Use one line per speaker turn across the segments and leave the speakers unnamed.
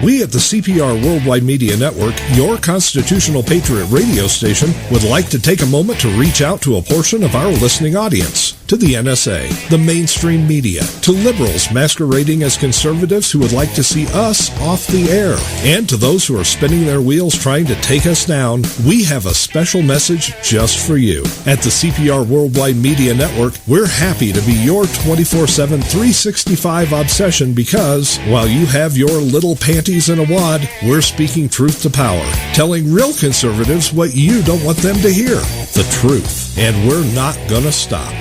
We at the CPR Worldwide Media Network, your constitutional patriot radio station, would like to take a moment to reach out to a portion of our listening audience. To the NSA, the mainstream media, to liberals masquerading as conservatives who would like to see us off the air, and to those who are spinning their wheels trying to take us down, we have a special message just for you. At the CPR Worldwide Media Network, we're happy to be your 24/7, 365 obsession because, while you have your little panties in a wad, we're speaking truth to power, telling real conservatives what you don't want them to hear, the truth, and we're not gonna stop.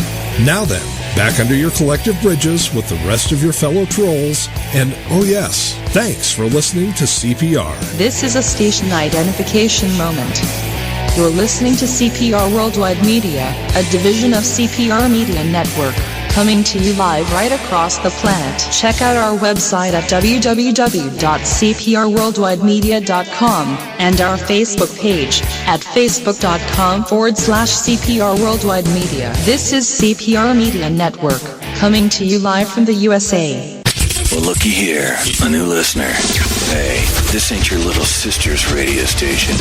Now then, back under your collective bridges with the rest of your fellow trolls, and oh yes, thanks for listening to CPR.
This is a station identification moment. You're listening to CPR Worldwide Media, a division of CPR Media Network, coming to you live right across the planet. Check out our website at www.cprworldwidemedia.com and our Facebook page at facebook.com/CPR Worldwide Media. This is CPR Media Network, coming to you live from the USA.
Well, looky here, a new listener. Hey, this ain't your little sister's radio station.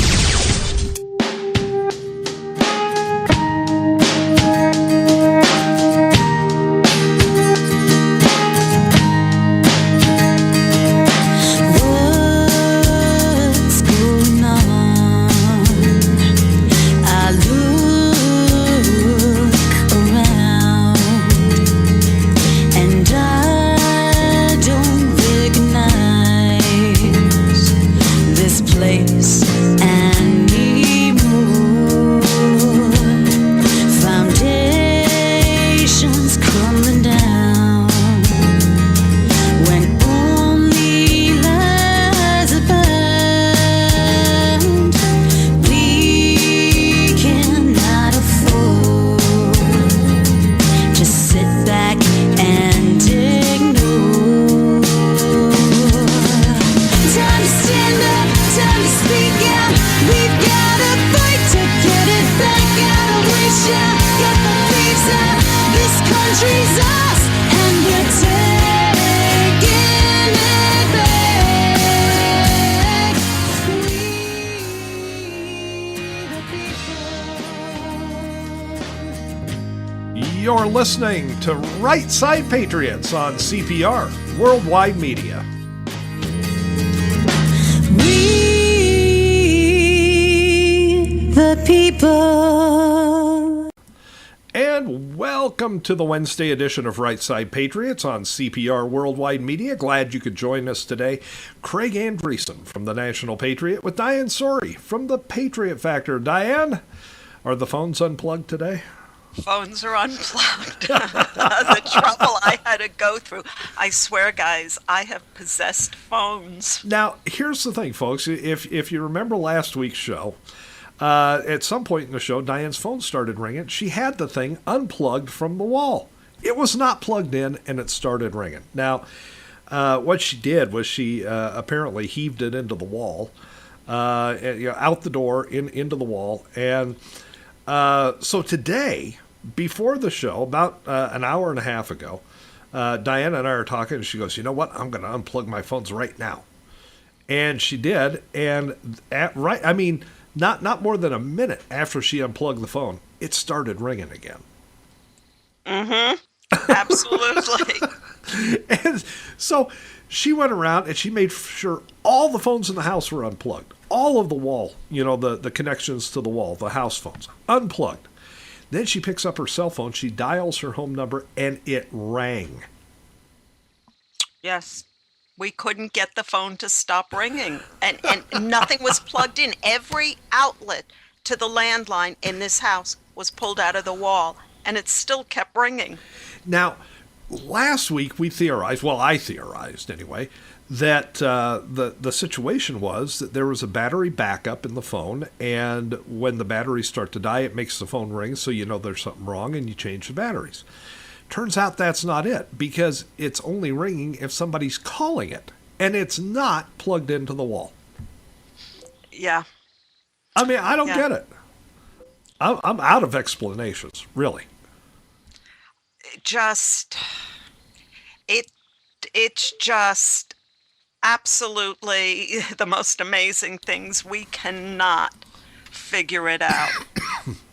You're listening to Right Side Patriots on CPR Worldwide Media.
We, the people.
And welcome to the Wednesday edition of Right Side Patriots on CPR Worldwide Media. Glad you could join us today. Craig Andreessen from the National Patriot with Diane Sori from the Patriot Factor. Diane, are the phones unplugged today?
Phones are unplugged. The trouble I had to go through. I swear, guys, I have possessed phones.
Now, here's the thing, folks. If you remember last week's show, at some point in the show, Diane's phone started ringing. She had the thing unplugged from the wall. It was not plugged in, and it started ringing. Now, what she did was she apparently heaved it into the wall, out the door, into the wall. And so today, before the show, about an hour and a half ago, Diane and I are talking, and she goes, you know what? I'm going to unplug my phones right now. And she did, and not more than a minute after she unplugged the phone, it started ringing again.
Mm-hmm. Absolutely.
And so she went around and she made sure all the phones in the house were unplugged. All of the wall, the connections to the wall, the house phones, unplugged. Then she picks up her cell phone, she dials her home number, and it rang.
Yes. We couldn't get the phone to stop ringing. And nothing was plugged in. Every outlet to the landline in this house was pulled out of the wall, and it still kept ringing.
Now, last week we theorized, well, I theorized anyway, that the situation was that there was a battery backup in the phone, and when the batteries start to die, it makes the phone ring, so you know there's something wrong, and you change the batteries. Turns out that's not it, because it's only ringing if somebody's calling it, and it's not plugged into the wall.
Yeah.
I mean, I don't get it. I'm out of explanations, really.
absolutely the most amazing things. We cannot figure it out.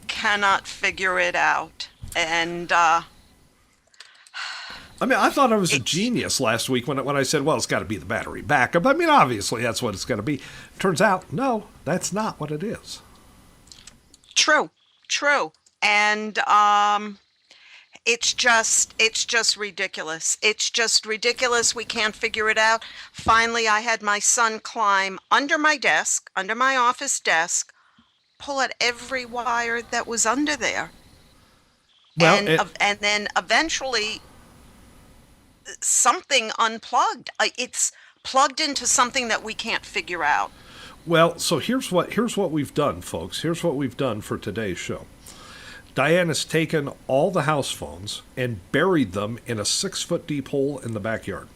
Cannot figure it out. And
I mean, I thought I was a genius last week when I said, well, it's got to be the battery backup. I mean, obviously that's what it's going to be. Turns out, no, that's not what it is.
True. And it's just ridiculous. It's just ridiculous. We can't figure it out. Finally, I had my son climb under my desk, under my office desk, pull at every wire that was under there. Well, and then eventually something unplugged. It's plugged into something that we can't figure out.
Well, so here's what we've done, folks. Here's what we've done for today's show. Diane has taken all the house phones and buried them in a 6-foot deep hole in the backyard.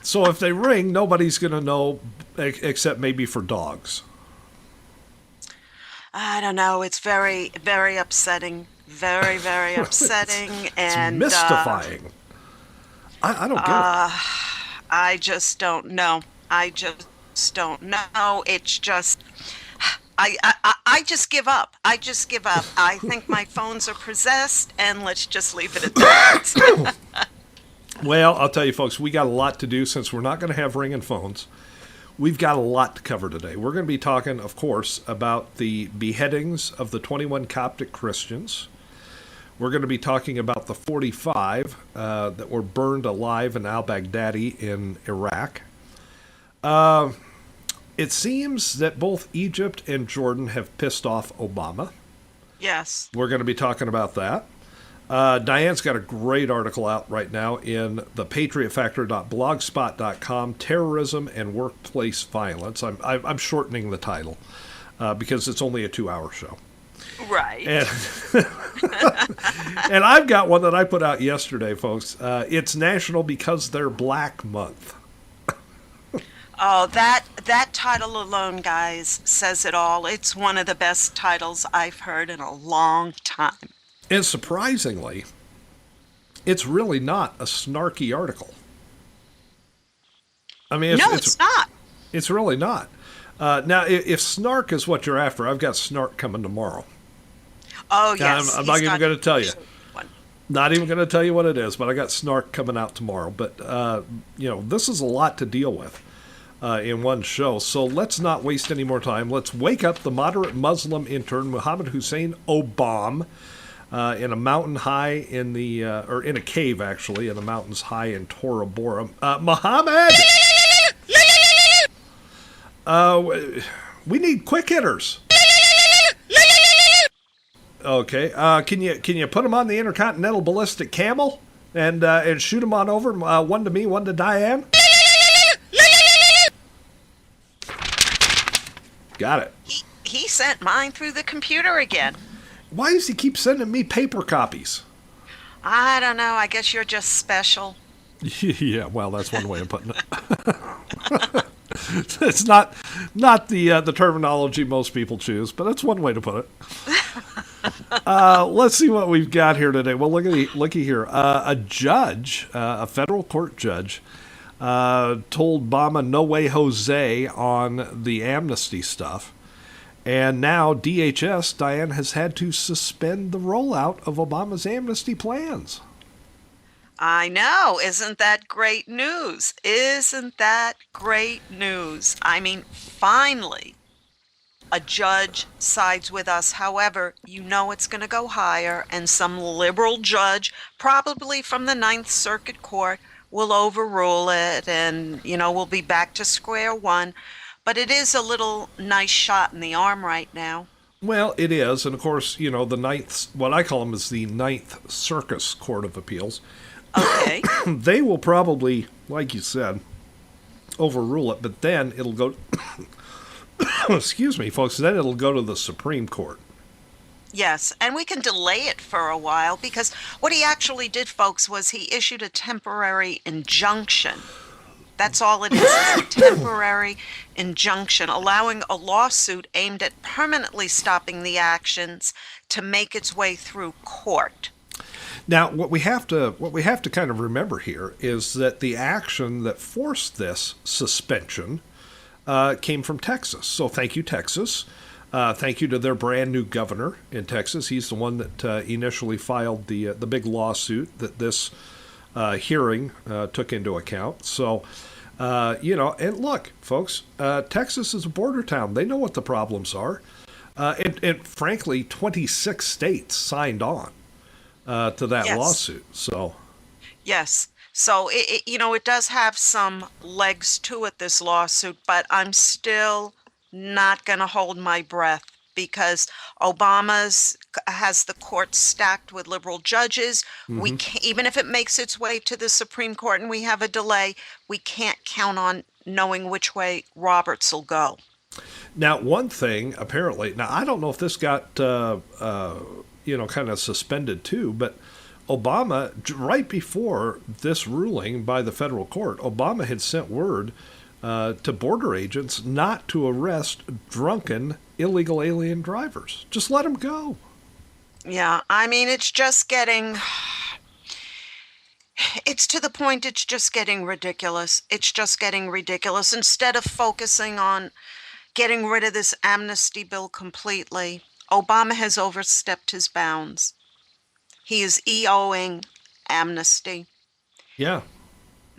So if they ring, nobody's going to know, except maybe for dogs.
I don't know. It's very, very upsetting. Very, very upsetting.
It's mystifying. I don't get it.
I just don't know. It's just... I just give up. I think my phones are possessed, and let's just leave it at that.
Well, I'll tell you, folks, we got a lot to do since we're not going to have ringing phones. We've got a lot to cover today. We're going to be talking, of course, about the beheadings of the 21 Coptic Christians. We're going to be talking about the 45 that were burned alive in al-Baghdadi in Iraq. It seems that both Egypt and Jordan have pissed off Obama.
Yes.
We're going to be talking about that. Diane's got a great article out right now in the patriotfactor.blogspot.com, Terrorism and Workplace Violence. I'm shortening the title because it's only a 2-hour show.
Right.
And, and I've got one that I put out yesterday, folks. It's National Because They're Black Month.
Oh, that title alone, guys, says it all. It's one of the best titles I've heard in a long time.
And surprisingly, it's really not a snarky article. I mean,
it's not.
It's really not. Now, if snark is what you're after, I've got snark coming tomorrow.
Oh, yes.
I'm not even going to tell you. Not even going to tell you what it is, but I got snark coming out tomorrow. But, this is a lot to deal with in one show. So let's not waste any more time. Let's wake up the moderate Muslim intern, Mohammed Hussein Obama, in a mountain high in the, or in a cave, actually, in the mountains high in Tora Bora. Mohammed! We need quick hitters. Okay, can you put them on the Intercontinental Ballistic Camel and shoot them on over? One to me, one to Diane. Got it.
He sent mine through the computer again.
Why does he keep sending me paper copies?
I don't know. I guess you're just special.
Yeah, well, that's one way of putting it. It's not the terminology most people choose, but that's one way to put it. Let's see what we've got here today. Well, looky here. A judge, a federal court judge, told Obama no way Jose on the amnesty stuff. And now DHS, Diane, has had to suspend the rollout of Obama's amnesty plans.
I know. Isn't that great news? Isn't that great news? I mean, finally, a judge sides with us. However, it's going to go higher, and some liberal judge, probably from the Ninth Circuit Court, will overrule it, and, we'll be back to square one. But it is a little nice shot in the arm right now.
Well, it is. And, of course, the Ninth, what I call them is the Ninth Circus Court of Appeals.
Okay.
They will probably, like you said, overrule it, but then it'll go, excuse me, folks, then it'll go to the Supreme Court.
Yes, and we can delay it for a while because what he actually did, folks, was he issued a temporary injunction. That's all it is a temporary injunction, allowing a lawsuit aimed at permanently stopping the actions to make its way through court.
Now, what we have to kind of remember here is that the action that forced this suspension came from Texas. So thank you, Texas. Thank you to their brand new governor in Texas. He's the one that initially filed the big lawsuit that this hearing took into account. So, and look, folks, Texas is a border town. They know what the problems are. And frankly, 26 states signed on to that lawsuit. So,
yes. So, it does have some legs to it, this lawsuit, but I'm still not going to hold my breath because Obama's has the court stacked with liberal judges. We can't, even if it makes its way to the Supreme Court and we have a delay, we can't count on knowing which way Roberts will go.
Now, one thing, apparently, now I don't know if this got, kind of suspended too, but Obama, right before this ruling by the federal court, Obama had sent word to border agents not to arrest drunken illegal alien drivers. Just let them go.
Yeah, I mean, it's to the point it's just getting ridiculous. It's just getting ridiculous. Instead of focusing on getting rid of this amnesty bill completely, Obama has overstepped his bounds. He is EOing amnesty.
Yeah.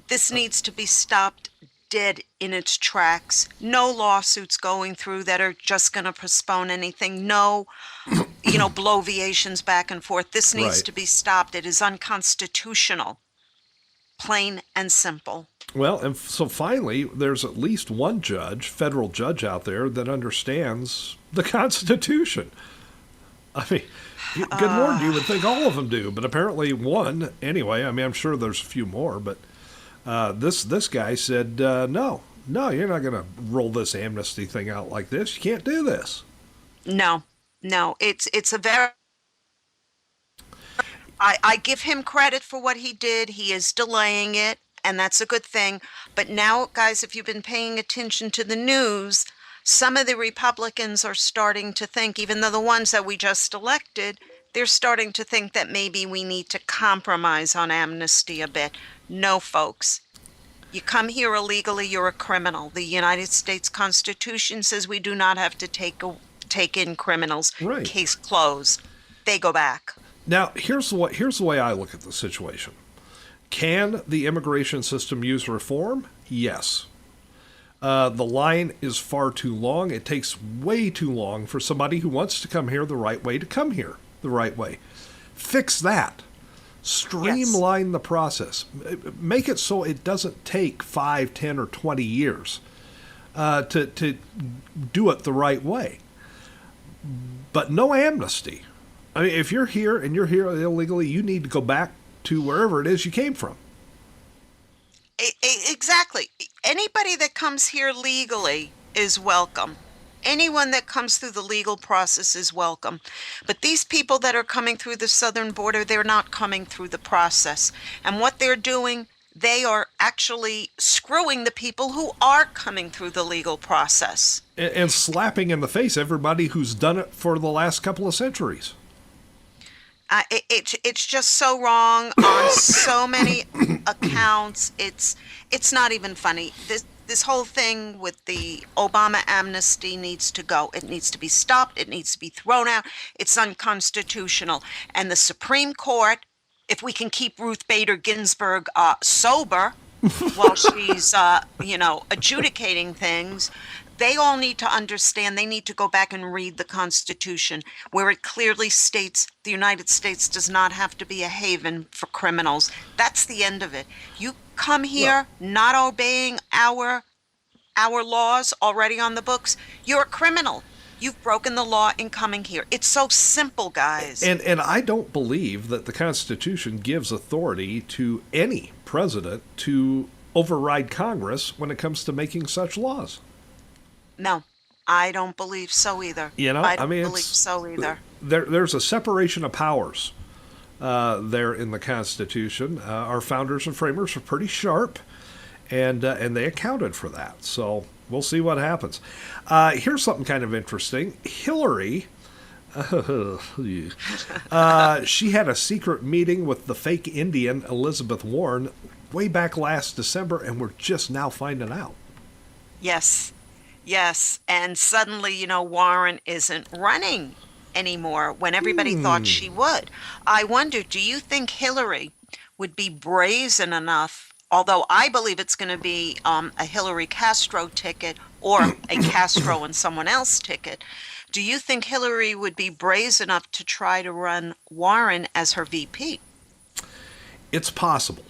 This needs to be stopped dead in its tracks. No lawsuits going through that are just going to postpone anything. No, bloviations back and forth. This needs to be stopped. It is unconstitutional. Plain and simple.
Well, and so finally, there's at least one federal judge out there that understands the Constitution. I mean, good Lord, you would think all of them do, but apparently one, anyway. I mean, I'm sure there's a few more, but this guy said, no, you're not going to roll this amnesty thing out like this. You can't do this.
No, it's a very... I give him credit for what he did. He is delaying it, and that's a good thing. But now, guys, if you've been paying attention to the news, some of the Republicans are starting to think, even though the ones that we just elected, they're starting to think that maybe we need to compromise on amnesty a bit. No, folks. You come here illegally, you're a criminal. The United States Constitution says we do not have to take in criminals.
Right.
Case closed. They go back.
Now, here's the way I look at the situation. Can the immigration system use reform? Yes. The line is far too long. It takes way too long for somebody who wants to come here the right way to come here the right way. Fix that. Streamline the process. Make it so it doesn't take 5, 10, or 20 years to do it the right way. But no amnesty. I mean, if you're here and you're here illegally, you need to go back to wherever it is you came from.
Exactly. Anybody that comes here legally is welcome. Anyone that comes through the legal process is welcome. But these people that are coming through the southern border, they're not coming through the process. And what they're doing, they are actually screwing the people who are coming through the legal process.
And slapping in the face everybody who's done it for the last couple of centuries.
It's just so wrong on so many accounts. It's not even funny. This whole thing with the Obama amnesty needs to go. It needs to be stopped. It needs to be thrown out. It's unconstitutional. And the Supreme Court, if we can keep Ruth Bader Ginsburg sober while she's adjudicating things, they all need to understand. They need to go back and read the Constitution, where it clearly states the United States does not have to be a haven for criminals. That's the end of it. You come here not obeying our laws already on the books, you're a criminal. You've broken the law in coming here. It's so simple, guys.
And I don't believe that the Constitution gives authority to any president to override Congress when it comes to making such laws.
No, I don't believe so either. I don't believe so either.
There's a separation of powers there in the Constitution. Our founders and framers are pretty sharp, and they accounted for that. So we'll see what happens. Here's something kind of interesting. Hillary She had a secret meeting with the fake Indian, Elizabeth Warren, way back last December, and we're just now finding out.
Yes, yes. And suddenly, Warren isn't running anymore when everybody thought she would. I wonder, do you think Hillary would be brazen enough, although I believe it's going to be a Hillary Castro ticket or a Castro and someone else ticket. Do you think Hillary would be brazen enough to try to run Warren as her VP?
It's possible.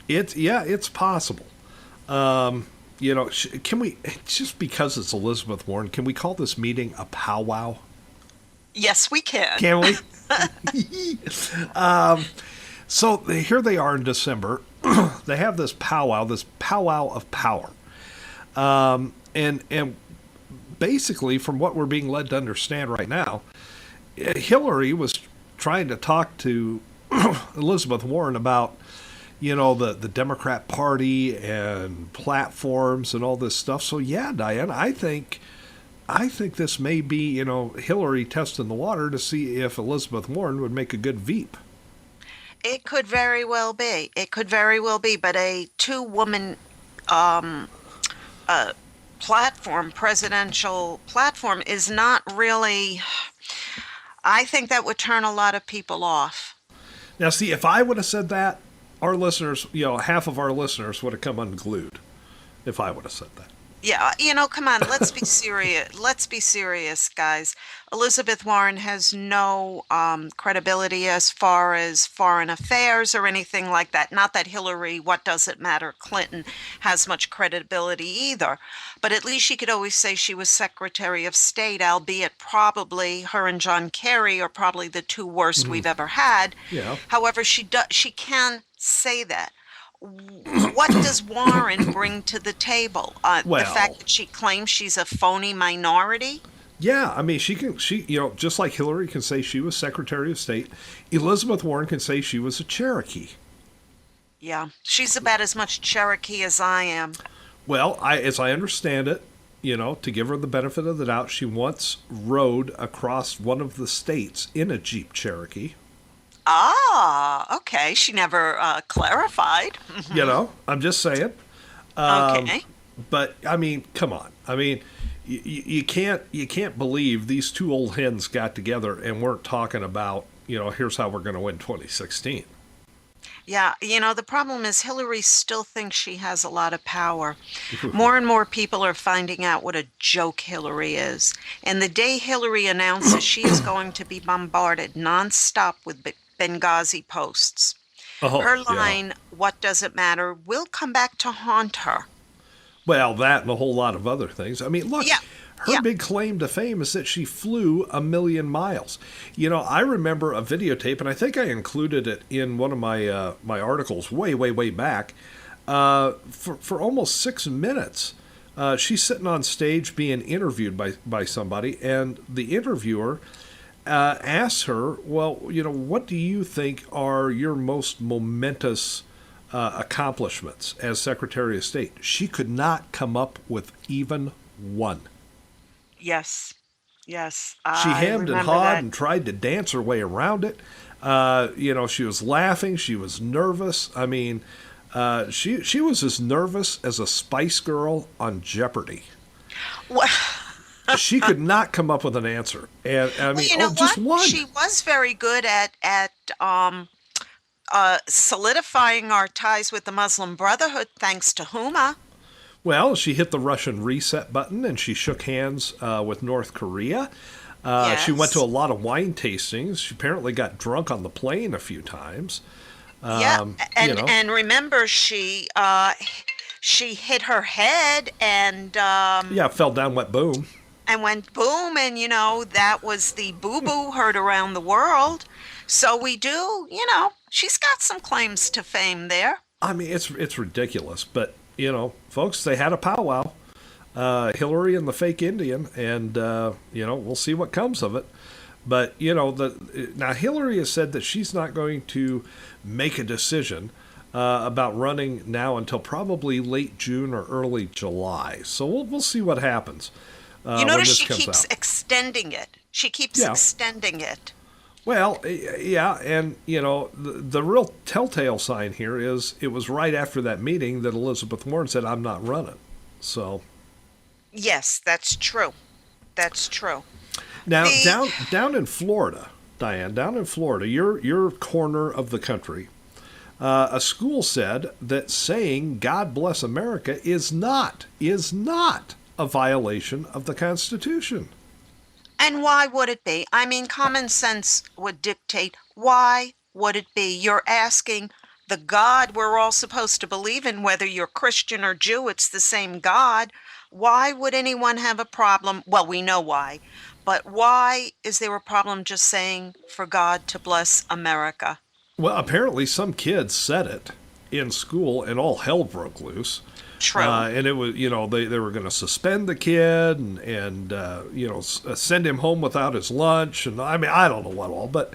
It's possible. Can we, just because it's Elizabeth Warren, can we call this meeting a powwow?
Yes, we can.
Can we? So here they are in December. They have this powwow of power. And basically, from what we're being led to understand right now, Hillary was trying to talk to Elizabeth Warren about, the Democrat Party and platforms and all this stuff. So yeah, Diane, I think this may be, Hillary testing the water to see if Elizabeth Warren would make a good Veep.
It could very well be. But a two-woman presidential platform is not really, I think that would turn a lot of people off.
Now, see, if I would have said that, our listeners, half of our listeners would have come unglued if I would have said that.
Yeah, come on, let's be serious. Let's be serious, guys. Elizabeth Warren has no credibility as far as foreign affairs or anything like that. Not that Hillary, what does it matter, Clinton, has much credibility either. But at least she could always say she was Secretary of State, albeit probably her and John Kerry are probably the two worst we've ever had.
Yeah.
However, she can say that. What does Warren bring to the table? The fact that she claims she's a phony minority?
Yeah, I mean, she just like Hillary can say she was Secretary of State, Elizabeth Warren can say she was a Cherokee.
Yeah, she's about as much Cherokee as I am.
Well, as I understand it, to give her the benefit of the doubt, she once rode across one of the states in a Jeep Cherokee.
Ah, okay. She never clarified.
I'm just saying.
Okay.
But I mean, come on. I mean, you can't believe these two old hens got together and weren't talking about, here's how we're going to win 2016.
Yeah, the problem is Hillary still thinks she has a lot of power. More and more people are finding out what a joke Hillary is. And the day Hillary announces she is going to be bombarded nonstop with Benghazi posts, her line, "What does it matter?" will come back to haunt her.
Well, that and a whole lot of other things. I mean, look, her big claim to fame is that she flew 1,000,000 miles. I remember a videotape, and I think I included it in one of my my articles way back. For almost 6 minutes, she's sitting on stage being interviewed by somebody, and the interviewer asks her, well, what do you think are your most momentous accomplishments as Secretary of State? She could not come up with even one.
Yes. She
hemmed and hawed and tried to dance her way around it. She was laughing. She was nervous. I mean, she was as nervous as a Spice Girl on Jeopardy.
What?
She could not come up with an answer. And I mean, just one.
She was very good at solidifying our ties with the Muslim Brotherhood, thanks to Huma.
Well, she hit the Russian reset button and she shook hands with North Korea.
Yes.
She went to a lot of wine tastings. She apparently got drunk on the plane a few times.
And remember, she hit her head and
fell down, went boom.
And went boom, and that was the boo-boo heard around the world. So we do, she's got some claims to fame there.
I mean, it's ridiculous, but folks, they had a powwow, Hillary and the fake Indian, and we'll see what comes of it. But now Hillary has said that she's not going to make a decision about running now until probably late June or early July. So we'll see what happens.
Notice she keeps extending it. She keeps
Yeah.
extending it.
Well, yeah, and the real telltale sign here is it was right after that meeting that Elizabeth Warren said, "I'm not running." So
Yes, that's true. That's true.
now
The
down in Florida, Diane, down in Florida, your corner of the country, a school said that saying "God bless America" is not a violation of the Constitution.
And why would it be? I mean, common sense would dictate. Why would it be? You're asking the God we're all supposed to believe in, whether you're Christian or Jew, it's the same God. Why would anyone have a problem? Well, we know why, but why is there a problem just saying for God to bless America?
Well, apparently some kids said it in school, and all hell broke loose.
True.
And it was, they were going to suspend the kid and send him home without his lunch. And I mean, I don't know what all, but,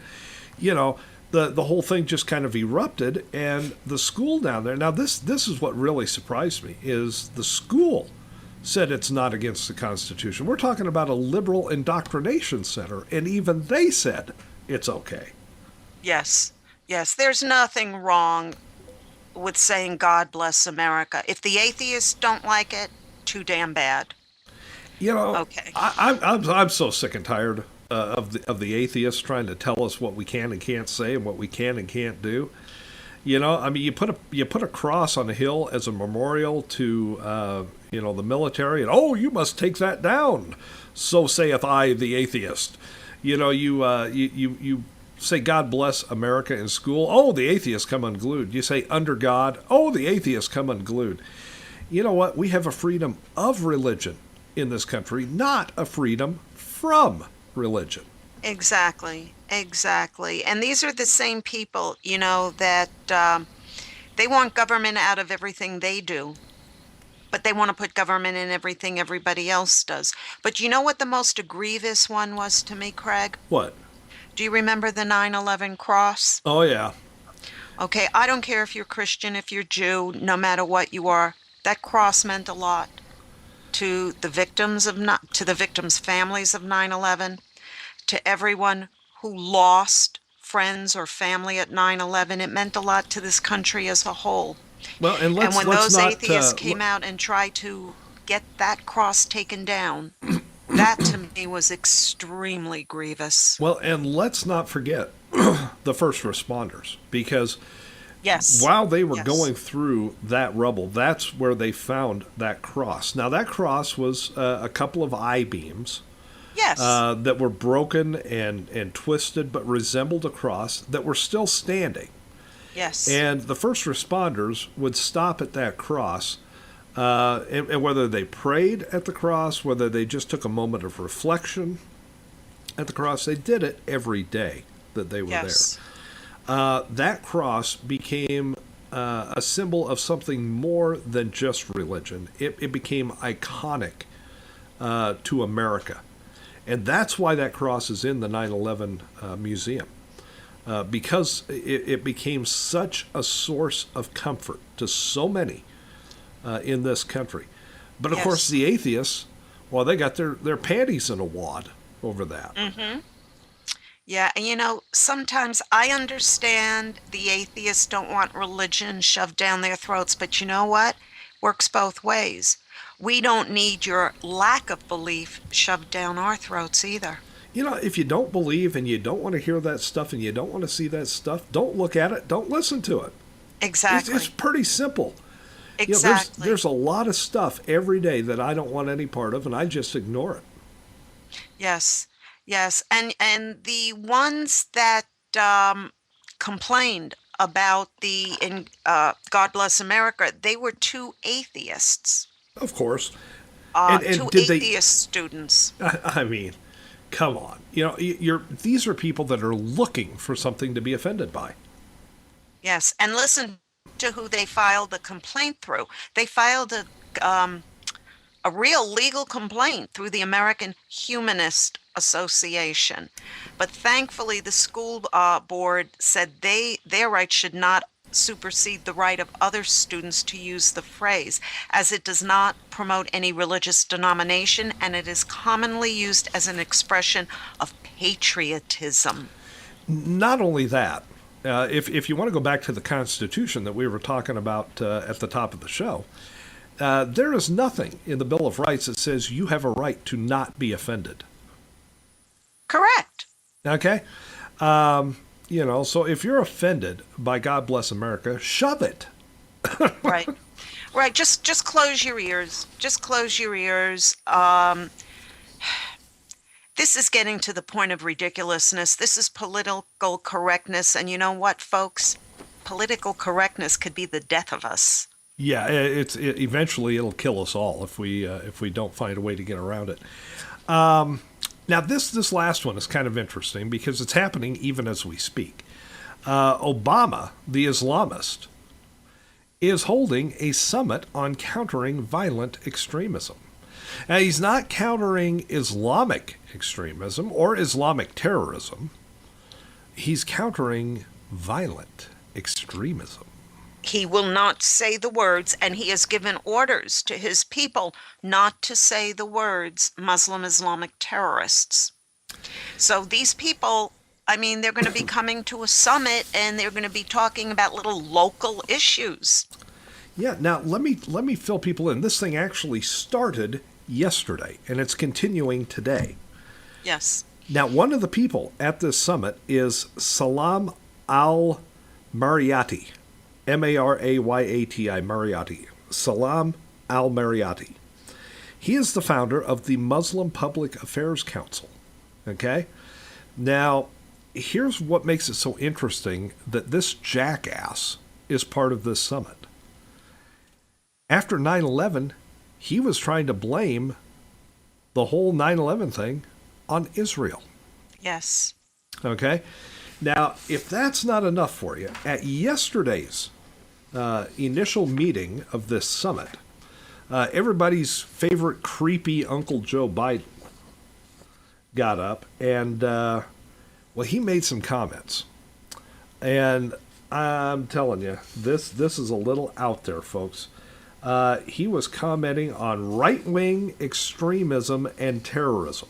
the whole thing just kind of erupted. And the school down there, now this is what really surprised me, is the school said it's not against the Constitution. We're talking about a liberal indoctrination center, and even they said it's okay.
Yes. Yes. There's nothing wrong with saying God bless America. If the atheists don't like it, too damn bad. Okay.
I'm so sick and tired of the atheists trying to tell us what we can and can't say and what we can and can't do. I mean, you put a cross on a hill as a memorial to the military, and you must take that down. So saith I, the atheist. You say God bless America in school. Oh, the atheists come unglued. You say under God. Oh, the atheists come unglued. You know what? We have a freedom of religion in this country, not a freedom from religion.
Exactly. Exactly. And these are the same people, that they want government out of everything they do, but they want to put government in everything everybody else does. But you know what the most grievous one was to me, Craig?
What?
Do you remember the 9/11 cross?
Oh, yeah.
Okay, I don't care if you're Christian, if you're Jew, no matter what you are. That cross meant a lot to the victims to the victims' families of 9/11, to everyone who lost friends or family at 9/11. It meant a lot to this country as a whole.
Well, and
And when those
not,
atheists came out and tried to get that cross taken down, that to me was extremely grievous.
Well, and let's not forget the first responders, because
Yes.
while they were
Yes.
going through that rubble, that's where they found that cross. Now, that cross was a couple of I-beams
Yes.
that were broken and twisted, but resembled a cross that were still standing.
Yes.
And the first responders would stop at that cross, and whether they prayed at the cross, whether they just took a moment of reflection at the cross, they did it every day that they were
Yes.
there. That cross became a symbol of something more than just religion. It became iconic to America. And that's why that cross is in the 9/11 museum. Because it became such a source of comfort to so many in this country. But of
Yes.
course, the atheists, well, they got their panties in a wad over that.
Mm-hmm. Yeah, and sometimes I understand the atheists don't want religion shoved down their throats, but you know what? Works both ways. We don't need your lack of belief shoved down our throats either.
If you don't believe and you don't want to hear that stuff and you don't want to see that stuff, don't look at it, don't listen to it.
Exactly.
It's pretty simple.
Exactly.
There's a lot of stuff every day that I don't want any part of, and I just ignore it.
Yes. Yes. And the ones that complained about the God Bless America, they were two atheists.
Of course.
Two
did
atheist students.
I mean, come on. These are people that are looking for something to be offended by.
Yes, and listen to who they filed the complaint through. They filed a real legal complaint through the American Humanist Association. But thankfully, the school board said their rights should not supersede the right of other students to use the phrase, as it does not promote any religious denomination, and it is commonly used as an expression of patriotism.
Not only that, if you want to go back to the Constitution that we were talking about at the top of the show, there is nothing in the Bill of Rights that says you have a right to not be offended.
Correct.
Okay? So if you're offended by God Bless America, shove it.
Right. Right. Just close your ears. Just close your ears. This is getting to the point of ridiculousness. This is political correctness. And you know what, folks? Political correctness could be the death of us.
Yeah, eventually it'll kill us all if we don't find a way to get around it. Now, this last one is kind of interesting because it's happening even as we speak. Obama, the Islamist, is holding a summit on countering violent extremism. Now, he's not countering Islamic extremism or Islamic terrorism. He's countering violent extremism.
He will not say the words, and he has given orders to his people not to say the words Muslim Islamic terrorists. So these people, I mean, they're going to be coming to a summit and they're going to be talking about little local issues.
Yeah, now let me fill people in. This thing actually started yesterday and it's continuing today.
Yes.
Now, one of the people at this summit is Salam al-Mariyati. Marayati, Mariyati. Salam al-Mariyati. He is the founder of the Muslim Public Affairs Council. Okay? Now, here's what makes it so interesting that this jackass is part of this summit. After 9/11, he was trying to blame the whole 9/11 thing on Israel.
Yes.
Okay? Now, if that's not enough for you, at yesterday's initial meeting of this summit, everybody's favorite creepy Uncle Joe Biden got up and, he made some comments. And I'm telling you, this is a little out there, folks. He was commenting on right-wing extremism and terrorism.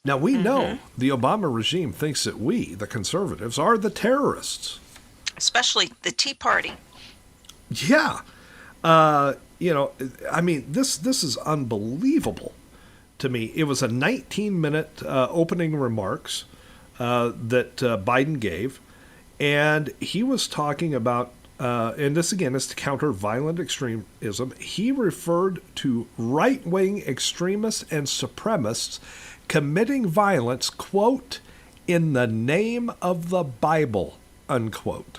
Now, we know the Obama regime thinks that we, the conservatives, are the terrorists.
Especially the Tea Party.
Yeah. This is unbelievable to me. It was a 19-minute opening remarks that Biden gave, and he was talking about, and this again is to counter violent extremism, he referred to right-wing extremists and supremacists committing violence, quote, in the name of the Bible, unquote.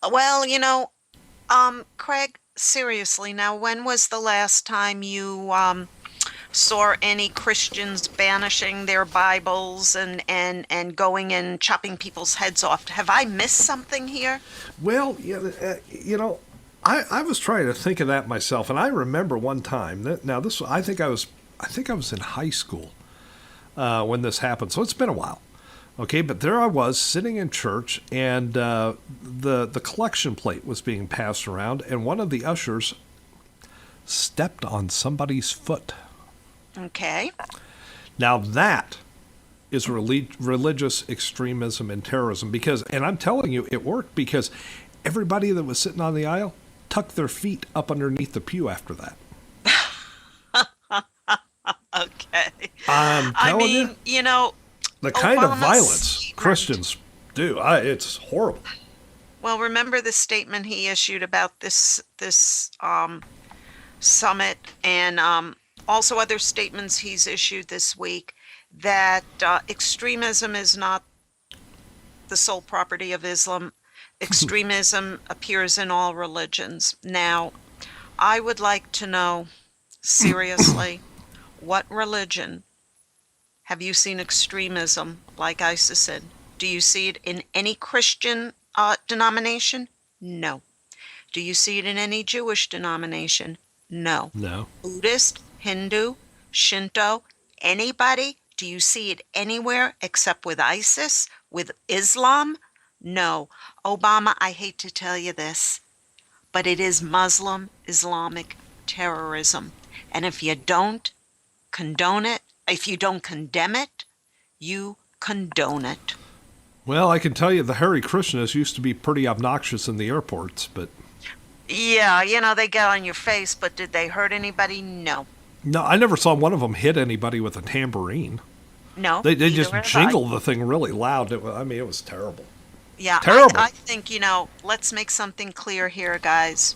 Well, Craig, seriously, now when was the last time you saw any Christians banishing their Bibles and going and chopping people's heads off? Have I missed something here?
Well, I was trying to think of that myself, and I remember one time I think I was in high school when this happened, so it's been a while. Okay, but there I was sitting in church, and the collection plate was being passed around, and one of the ushers stepped on somebody's foot.
Okay.
Now that is religious extremism and terrorism, and I'm telling you, it worked because everybody that was sitting on the aisle tucked their feet up underneath the pew after that.
Okay.
I'm telling you, the kind of violence
statement.
Christians do, it's horrible.
Well, remember the statement he issued about this summit, and also other statements he's issued this week, that extremism is not the sole property of Islam. Extremism appears in all religions. Now, I would like to know, seriously, what religion have you seen extremism like ISIS in? Do you see it in any Christian denomination? No. Do you see it in any Jewish denomination? No.
No.
Buddhist, Hindu, Shinto, anybody? Do you see it anywhere except with ISIS, with Islam? No. Obama, I hate to tell you this, but it is Muslim Islamic terrorism. And if you don't condone it, if you don't condemn it, you condone it.
Well, I can tell you the Hare Krishnas used to be pretty obnoxious in the airports, but...
Yeah, they get on your face, but did they hurt anybody? No.
No, I never saw one of them hit anybody with a tambourine.
No.
They just jingled the thing really loud. It was terrible.
Yeah,
terrible.
I think, let's make something clear here, guys.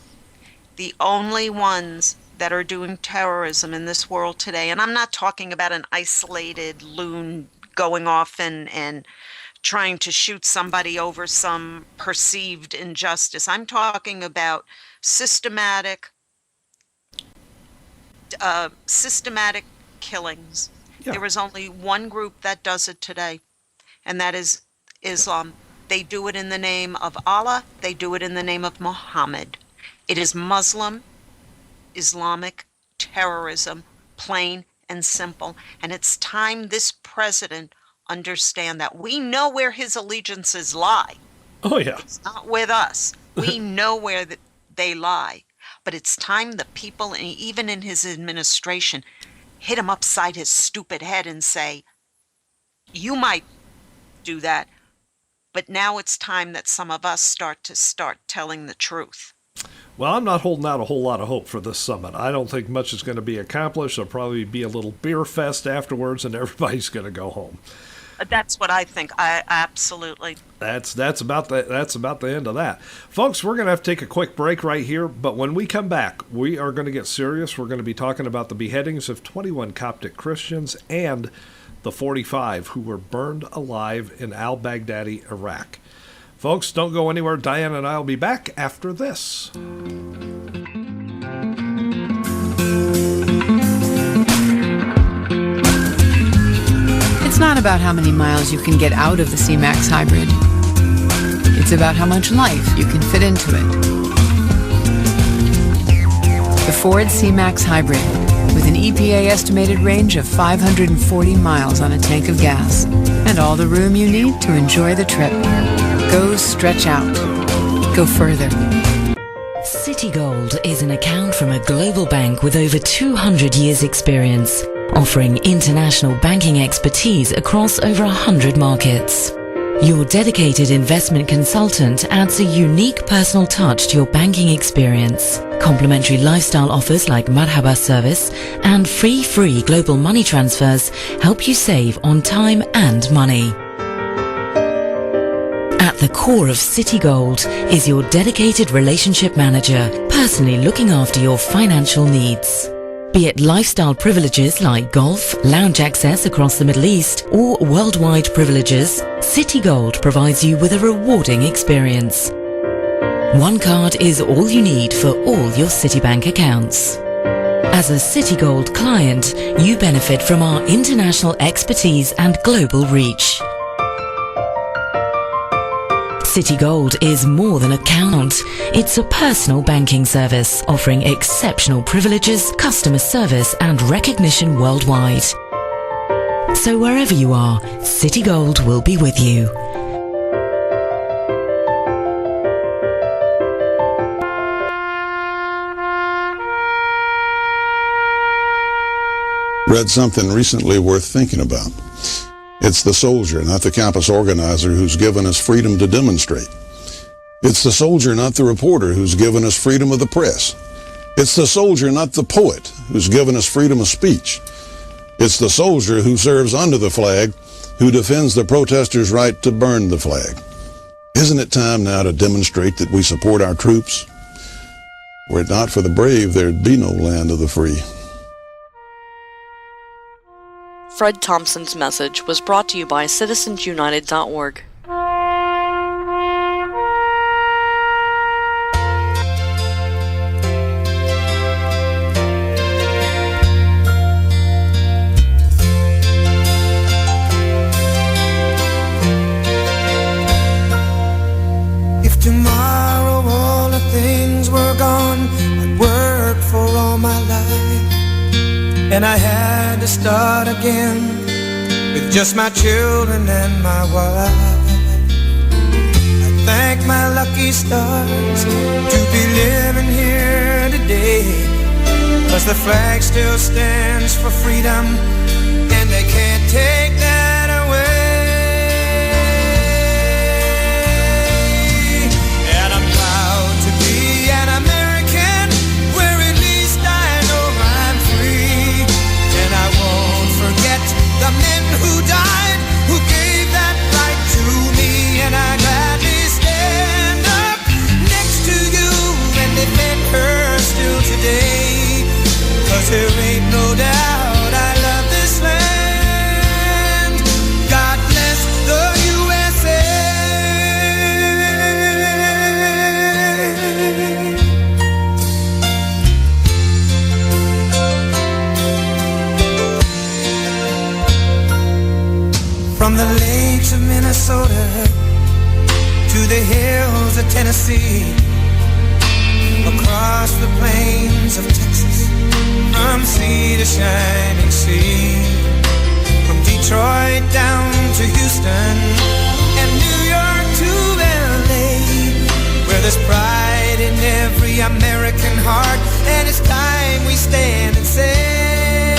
The only ones that are doing terrorism in this world today, and I'm not talking about an isolated loon going off and trying to shoot somebody over some perceived injustice. I'm talking about systematic killings.
Yeah.
There is only one group that does it today, and that is Islam. They do it in the name of Allah. They do it in the name of Muhammad. It is Muslim Islamic terrorism, plain and simple. And it's time this president understand that. We know where his allegiances lie.
Oh, yeah.
It's not with us. We know where they lie. But it's time the people, and even in his administration, hit him upside his stupid head and say, you might do that, but now it's time that some of us start telling the truth.
Well, I'm not holding out a whole lot of hope for this summit. I don't think much is going to be accomplished. There'll probably be a little beer fest afterwards, and everybody's going to go home.
That's what I think. Absolutely.
That's about the end of that. Folks, we're going to have to take a quick break right here, but when we come back, we are going to get serious. We're going to be talking about the beheadings of 21 Coptic Christians and the 45 who were burned alive in al-Baghdadi, Iraq. Folks, don't go anywhere. Diane and I will be back after this.
It's not about how many miles you can get out of the C-Max Hybrid. It's about how much life you can fit into it. The Ford C-Max Hybrid, with an EPA estimated range of 540 miles on a tank of gas, and all the room you need to enjoy the trip. Go stretch out. Go further.
Citigold is an account from a global bank with over 200 years experience, offering international banking expertise across over 100 markets. Your dedicated investment consultant adds a unique personal touch to your banking experience. Complimentary lifestyle offers like Marhaba service and free global money transfers help you save on time and money. At the core of Citigold is your dedicated relationship manager, personally looking after your financial needs. Be it lifestyle privileges like golf, lounge access across the Middle East, or worldwide privileges, Citigold provides you with a rewarding experience. One card is all you need for all your Citibank accounts. As a Citigold client, you benefit from our international expertise and global reach. Citigold is more than an account. It's a personal banking service offering exceptional privileges, customer service and recognition worldwide. So wherever you are, Citigold will be with you.
Read something recently worth thinking about. It's the soldier, not the campus organizer, who's given us freedom to demonstrate. It's the soldier, not the reporter, who's given us freedom of the press. It's the soldier, not the poet, who's given us freedom of speech. It's the soldier who serves under the flag, who defends the protesters' right to burn the flag. Isn't it time now to demonstrate that we support our troops? Were it not for the brave, there'd be no land of the free.
Fred Thompson's message was brought to you by citizensunited.org.
If tomorrow all the things were gone, I'd work for all my life, and I had to start again with just my children and my wife. lucky stars to be living here today. 'Cause the flag still stands for freedom, and they can't take that away. And I'm proud to be an American, where at least I know I'm free. And I won't forget the men who died, who gave that right to me. And I gladly stand up next to you and defend her still today. 'Cause there ain't no doubt I love this land. God bless the USA. From the lakes of Minnesota to the hills of Tennessee, across the plains of Texas, from sea to shining sea, from Detroit down to Houston and New York to LA, where there's pride in every American heart, and it's time we stand and say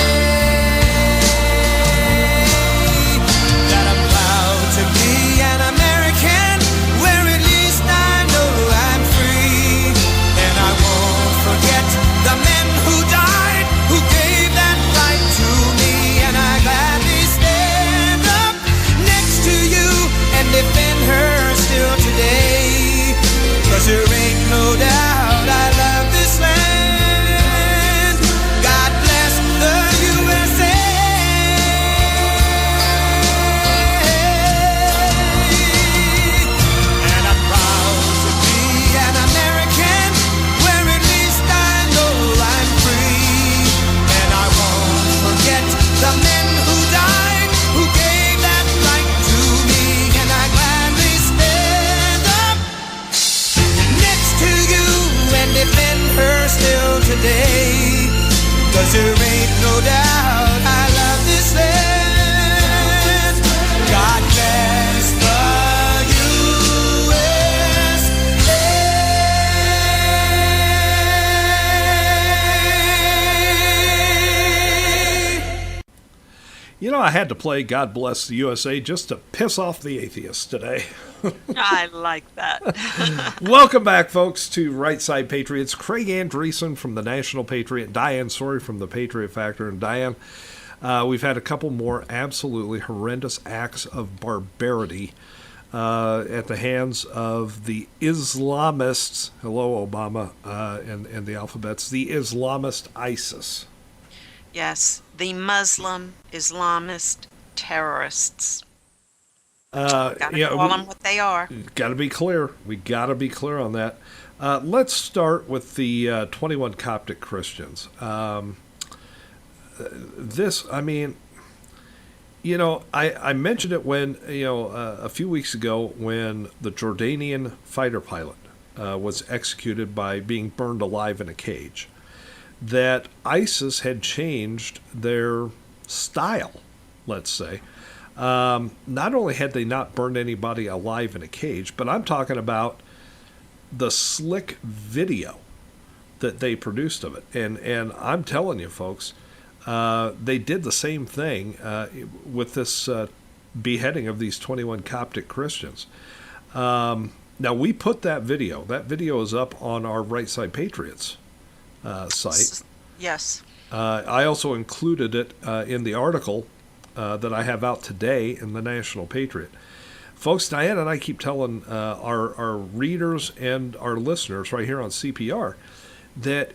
that I'm proud to be an American, where at least I know I'm free. And I won't forget the men who died, who gave that right to me. And I gladly stand up next to you and defend her still today. 'Cause there ain't no doubt I love this land. God bless the USA. And I'm proud to be an American, where at least I know I'm free. And I won't forget the men who died, who gave that right to me. And I gladly stand up next to you and defend her still today. 'Cause there ain't no doubt I love this land. God bless the USA.
You know, I had to play God Bless the USA just to piss off the atheists today.
I like that.
Welcome back, folks, to Right Side Patriots. Craig Andreessen from the National Patriot, Diane Sori from the Patriot Factor. And Diane, we've had a couple more absolutely horrendous acts of barbarity at the hands of the Islamists. Hello, Obama, and the alphabets. The Islamist ISIS.
Yes, the Muslim Islamist terrorists. Gotta call them what they are.
Got to be clear. We got to be clear on that. Let's start with the 21 Coptic Christians. This, I mean, you know, I mentioned it when, a few weeks ago when the Jordanian fighter pilot was executed by being burned alive in a cage, that ISIS had changed their style, let's say. Not only had they not burned anybody alive in a cage, but I'm talking about the slick video that they produced of it. And I'm telling you, folks, they did the same thing with this beheading of these 21 Coptic Christians. Now, we put that video. That video is up on our Right Side Patriots site.
Yes.
I also included it in the article that I have out today in the National Patriot. Folks, Diane and I keep telling our readers and our listeners right here on CPR that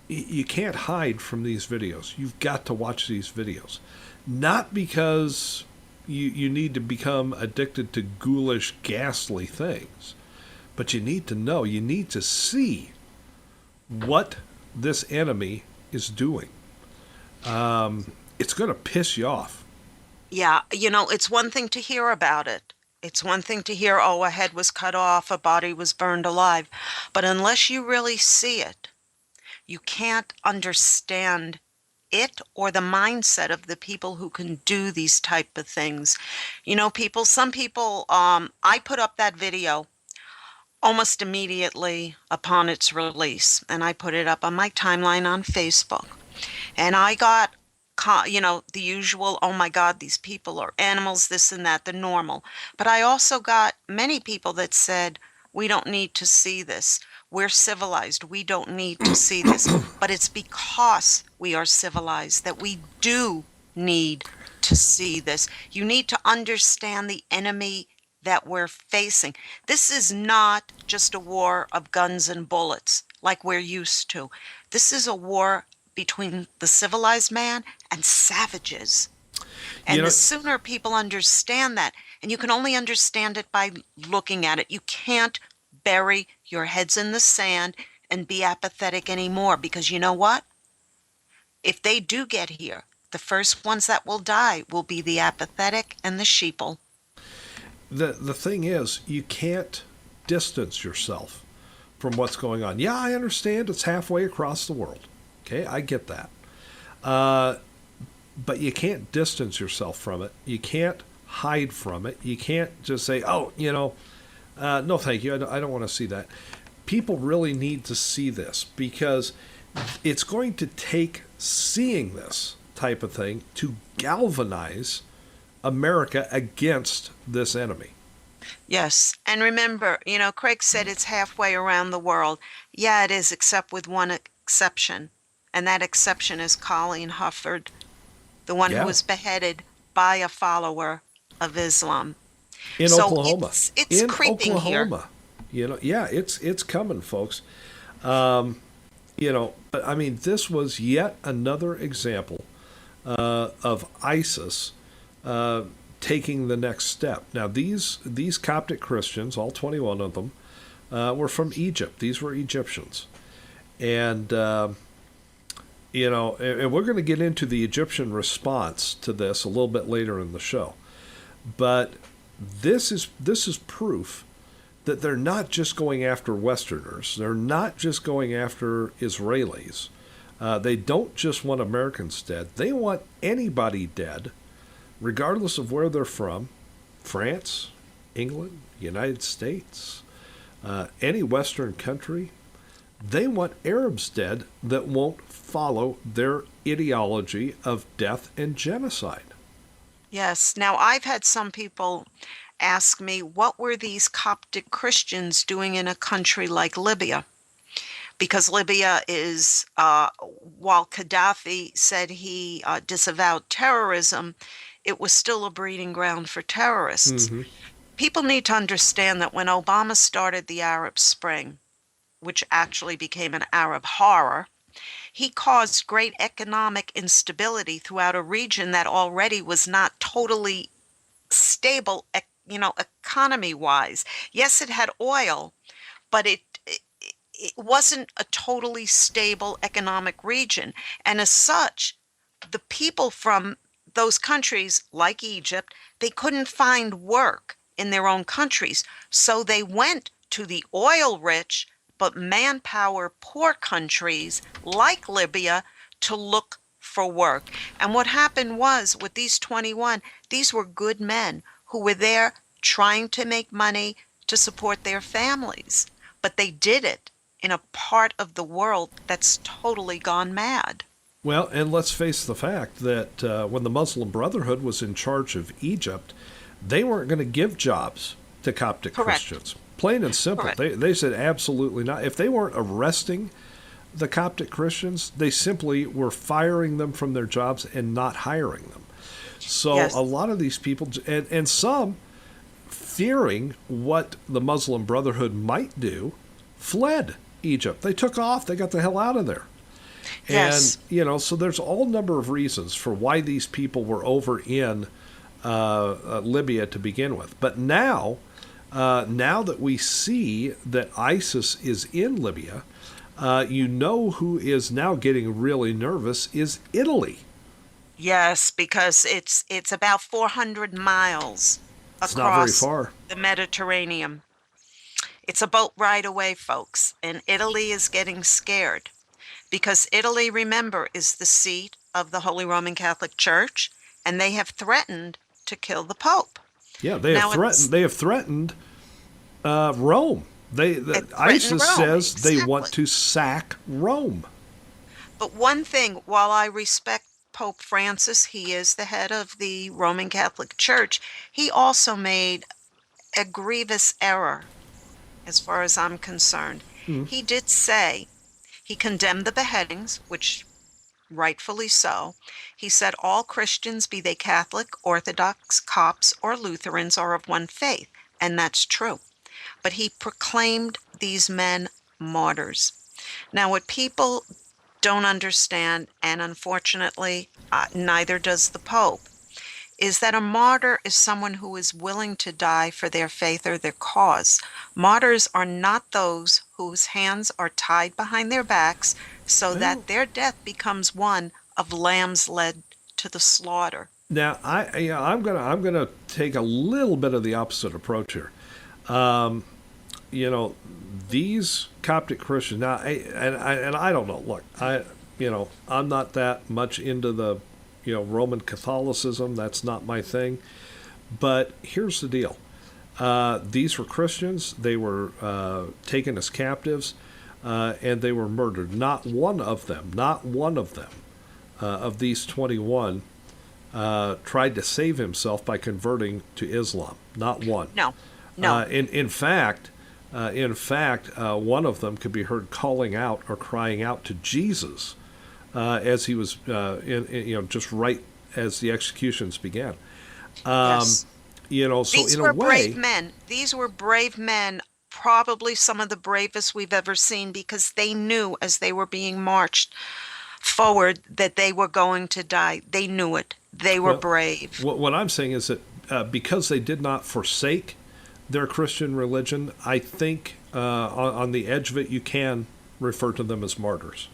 you can't hide from these videos. You've got to watch these videos. Not because you need to become addicted to ghoulish, ghastly things, but you need to know, you need to see what this enemy is doing. It's going to piss you off.
Yeah, it's one thing to hear about it. It's one thing to hear, oh, a head was cut off, a body was burned alive. But unless you really see it, you can't understand it or the mindset of the people who can do these type of things. Some people, I put up that video. almost immediately upon its release, and I put it up on my timeline on Facebook. And I got, the usual, oh my God, these people are animals, this and that, the normal. But I also got many people that said, we don't need to see this. We're civilized. We don't need to see this. But it's because we are civilized that we do need to see this. You need to understand the enemy that we're facing. This is not just a war of guns and bullets like we're used to. This is a war between the civilized man and savages. And the sooner people understand that, and you can only understand it by looking at it, you can't bury your heads in the sand and be apathetic anymore, because you know what? If they do get here, the first ones that will die will be the apathetic and the sheeple.
The thing is, you can't distance yourself from what's going on. Yeah, I understand it's halfway across the world. Okay, I get that. But you can't distance yourself from it. You can't hide from it. You can't just say, oh, no, thank you. I don't want to see that. People really need to see this, because it's going to take seeing this type of thing to galvanize America against this enemy.
Yes, and remember, Craig said it's halfway around the world. Yeah, it is, except with one exception, and that exception is Colleen Hufford, the one who was beheaded by a follower of Islam.
In Oklahoma.
It's creeping
Oklahoma. Here. It's coming, folks. But I mean, this was yet another example of ISIS taking the next step. Now, these Coptic Christians, all 21 of them, were from Egypt. These were Egyptians. And, and we're going to get into the Egyptian response to this a little bit later in the show. But this is proof that they're not just going after Westerners. They're not just going after Israelis. They don't just want Americans dead. They want anybody dead, regardless of where they're from. France, England, United States, any Western country. They want Arabs dead that won't follow their ideology of death and genocide.
Yes. Now, I've had some people ask me, what were these Coptic Christians doing in a country like Libya? Because Libya is, while Gaddafi said he disavowed terrorism, it was still a breeding ground for terrorists. Mm-hmm. People need to understand that when Obama started the Arab Spring, which actually became an Arab horror, he caused great economic instability throughout a region that already was not totally stable, economy-wise. Yes, it had oil, but it wasn't a totally stable economic region. And as such, the people from those countries, like Egypt, they couldn't find work in their own countries. So they went to the oil-rich but manpower-poor countries like Libya to look for work. And what happened was, with these 21, these were good men who were there trying to make money to support their families. But they did it in a part of the world that's totally gone mad.
Well, and let's face the fact that when the Muslim Brotherhood was in charge of Egypt, they weren't going to give jobs to Coptic Christians. Plain and simple. They said absolutely not. If they weren't arresting the Coptic Christians, they simply were firing them from their jobs and not hiring them. So a lot of these people, and some fearing what the Muslim Brotherhood might do, fled Egypt. They took off. They got the hell out of there.
Yes.
And, so there's all number of reasons for why these people were over in Libya to begin with. But now that we see that ISIS is in Libya, who is now getting really nervous is Italy.
Yes, because it's about 400 miles across the Mediterranean. It's a boat ride away, folks, and Italy is getting scared because Italy, remember, is the seat of the Holy Roman Catholic Church, and they have threatened to kill the Pope.
Yeah, they have threatened Rome. ISIS says
Exactly.
they want to sack Rome.
But one thing, while I respect Pope Francis, he is the head of the Roman Catholic Church, he also made a grievous error, as far as I'm concerned. He did say he condemned the beheadings, which rightfully so. He said all Christians, be they Catholic, Orthodox, Copts, or Lutherans, are of one faith, and that's true. But he proclaimed these men martyrs. Now, what people don't understand, and unfortunately, neither does the Pope, is that a martyr is someone who is willing to die for their faith or their cause. Martyrs are not those whose hands are tied behind their backs so that their death becomes one of lambs led to the slaughter.
Now, I'm gonna take a little bit of the opposite approach here. These Coptic Christians now, and I don't know. Look, I'm not that much into the Roman Catholicism. That's not my thing. But here's the deal. These were Christians. They were taken as captives, and they were murdered. Not one of them, of these 21, tried to save himself by converting to Islam. Not one.
No.
In fact, one of them could be heard calling out or crying out to Jesus as he was, just right as the executions began.
Yes.
So
These
in
were
a way,
brave men. These were brave men, probably some of the bravest we've ever seen, because they knew as they were being marched forward that they were going to die. They knew it. They were brave.
What I'm saying is that because they did not forsake their Christian religion, I think on the edge of it, you can refer to them as martyrs.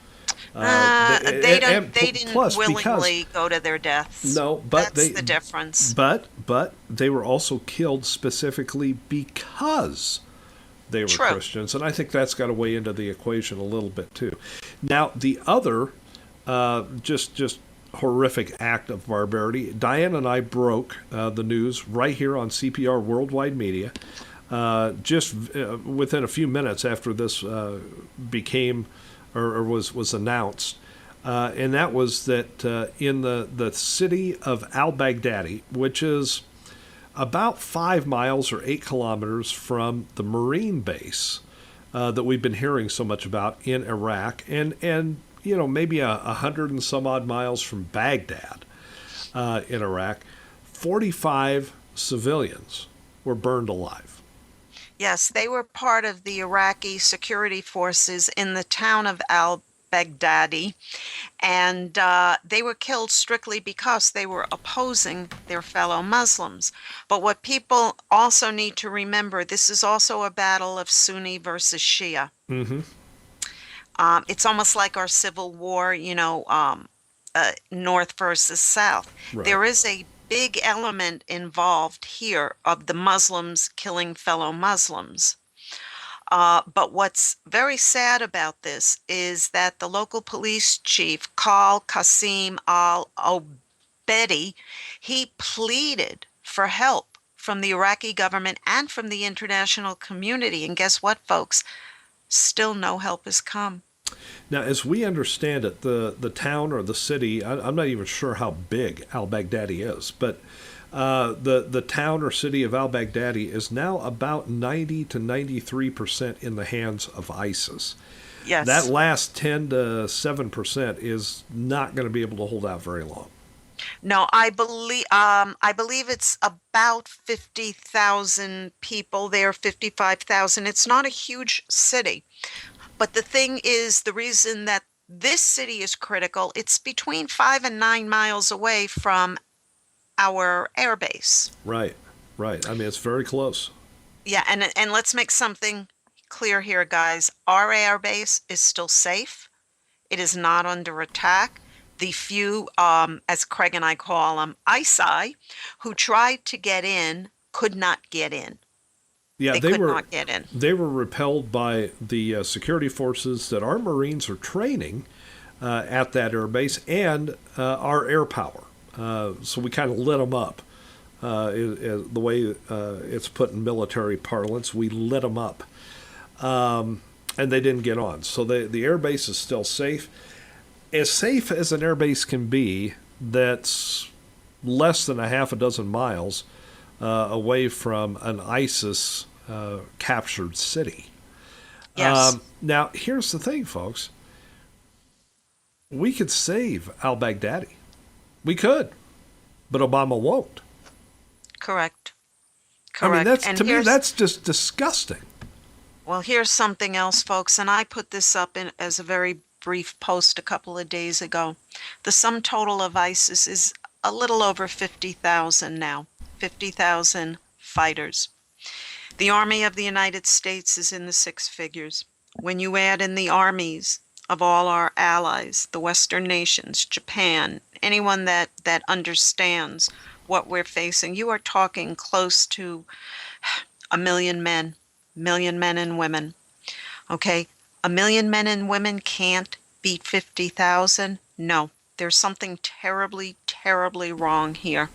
They didn't willingly go to their deaths.
No, but
that's the difference.
But they were also killed specifically because they were Christians, and I think that's got to weigh into the equation a little bit too. Now, the other just horrific act of barbarity. Diane and I broke the news right here on CPR Worldwide Media, just within a few minutes after this became or was announced, and that was that in the city of al-Baghdadi, which is about 5 miles or 8 kilometers from the Marine base that we've been hearing so much about in Iraq, and maybe 100 and some odd miles from Baghdad in Iraq, 45 civilians were burned alive.
Yes, they were part of the Iraqi security forces in the town of al-Baghdadi, and they were killed strictly because they were opposing their fellow Muslims. But what people also need to remember, this is also a battle of Sunni versus Shia.
Mm-hmm.
It's almost like our Civil War, North versus South.
Right.
There is a big element involved here of the Muslims killing fellow Muslims. But what's very sad about this is that the local police chief, Qasim al-Obedi, he pleaded for help from the Iraqi government and from the international community. And guess what, folks? Still no help has come.
Now, as we understand it, the town or the city, I'm not even sure how big al-Baghdadi is, but the town or city of al-Baghdadi is now about 90 to 93% in the hands of ISIS.
Yes.
That last 10 to 7% is not going to be able to hold out very long.
No, I believe it's about 50,000 people there, 55,000. It's not a huge city. But the thing is, the reason that this city is critical, it's between 5 and 9 miles away from our air base.
Right. I mean, it's very close.
Yeah, and let's make something clear here, guys. Our air base is still safe. It is not under attack. The few, as Craig and I call them, ISI, who tried to get in, could not get in.
Yeah,
they could not get in.
They were repelled by the security forces that our Marines are training at that air base and our air power. So we kind of lit them up. The way it's put in military parlance, we lit them up. and they didn't get on. So the air base is still safe as an air base can be. That's less than a half a dozen miles away from an ISIS captured city.
Yes.
Now, here's the thing, folks. We could save al-Baghdadi. We could, but Obama won't.
Correct.
I mean, to me, that's just disgusting.
Well, here's something else, folks, and I put this up as a very brief post a couple of days ago. The sum total of ISIS is a little over 50,000 now, 50,000 fighters. The Army of the United States is in the six figures. When you add in the armies of all our allies, the Western nations, Japan, anyone that understands what we're facing, you are talking close to 1 million men and women. Okay? 1 million men and women can't beat 50,000? No. There's something terribly, terribly wrong here.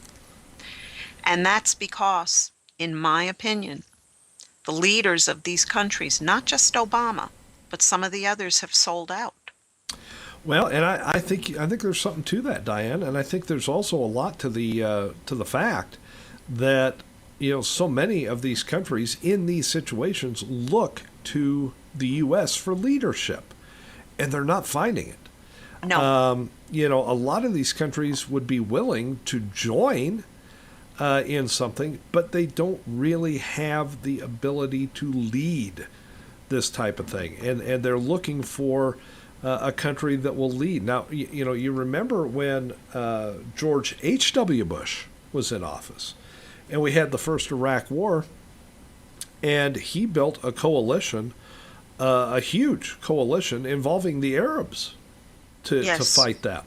And that's because, in my opinion, the leaders of these countries, not just Obama, but some of the others, have sold out.
Well, and I think there's something to that, Diane, and I think there's also a lot to the fact that so many of these countries in these situations look to the U.S. for leadership, and they're not finding it.
No.
A lot of these countries would be willing to join in something, but they don't really have the ability to lead this type of thing, and they're looking for a country that will lead. Now, you remember when George H.W. Bush was in office, and we had the first Iraq War, and he built a coalition, a huge coalition involving the Arabs to fight that.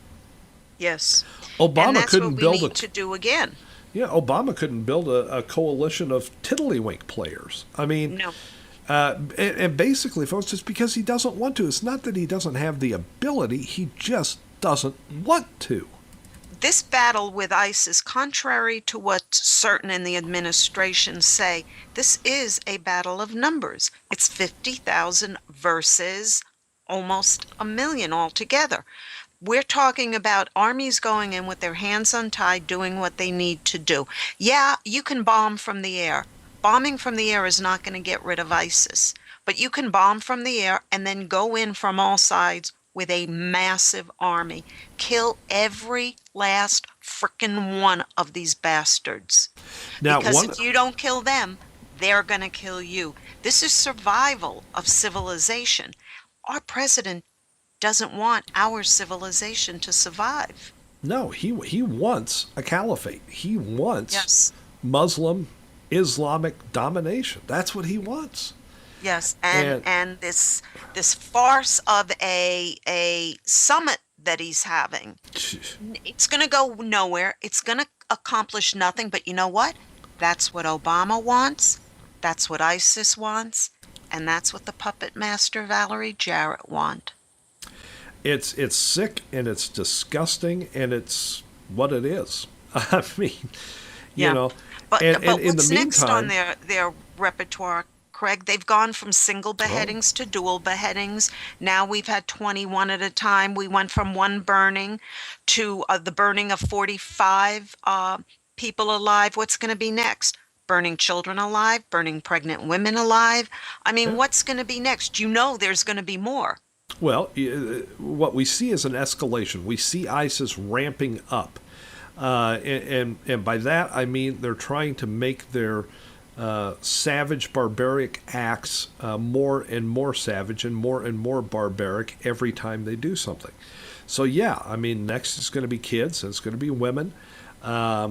Yes.
Obama
and that's
couldn't
what
build
we need to do again.
Yeah, Obama couldn't build a coalition of tiddlywink players. I mean,
no.
And basically, folks, it's because he doesn't want to. It's not that he doesn't have the ability. He just doesn't want to.
This battle with ISIS, contrary to what certain in the administration say, this is a battle of numbers. It's 50,000 versus almost 1 million altogether. We're talking about armies going in with their hands untied, doing what they need to do. Yeah, you can bomb from the air. Bombing from the air is not going to get rid of ISIS. But you can bomb from the air and then go in from all sides with a massive army. Kill every last frickin' one of these bastards.
Now,
because if you don't kill them, they're going to kill you. This is survival of civilization. Our president doesn't want our civilization to survive.
No, he wants a caliphate. He wants Muslim, Islamic domination. That's what he wants.
Yes, and this farce of a summit that he's having, it's going to go nowhere. It's going to accomplish nothing. But you know what? That's what Obama wants. That's what ISIS wants. And that's what the puppet master Valerie Jarrett want.
It's sick and it's disgusting and it's what it is. I mean, you know.
But
in
what's
the meantime,
next on their repertoire, Craig? They've gone from single beheadings to dual beheadings. Now we've had 21 at a time. We went from one burning to the burning of 45 people alive. What's going to be next? Burning children alive, burning pregnant women alive. I mean, what's going to be next? You know there's going to be more.
Well, what we see is an escalation. We see ISIS ramping up. And by that, I mean they're trying to make their savage, barbaric acts more and more savage and more barbaric every time they do something. So, yeah, I mean, next it's going to be kids and it's going to be women. I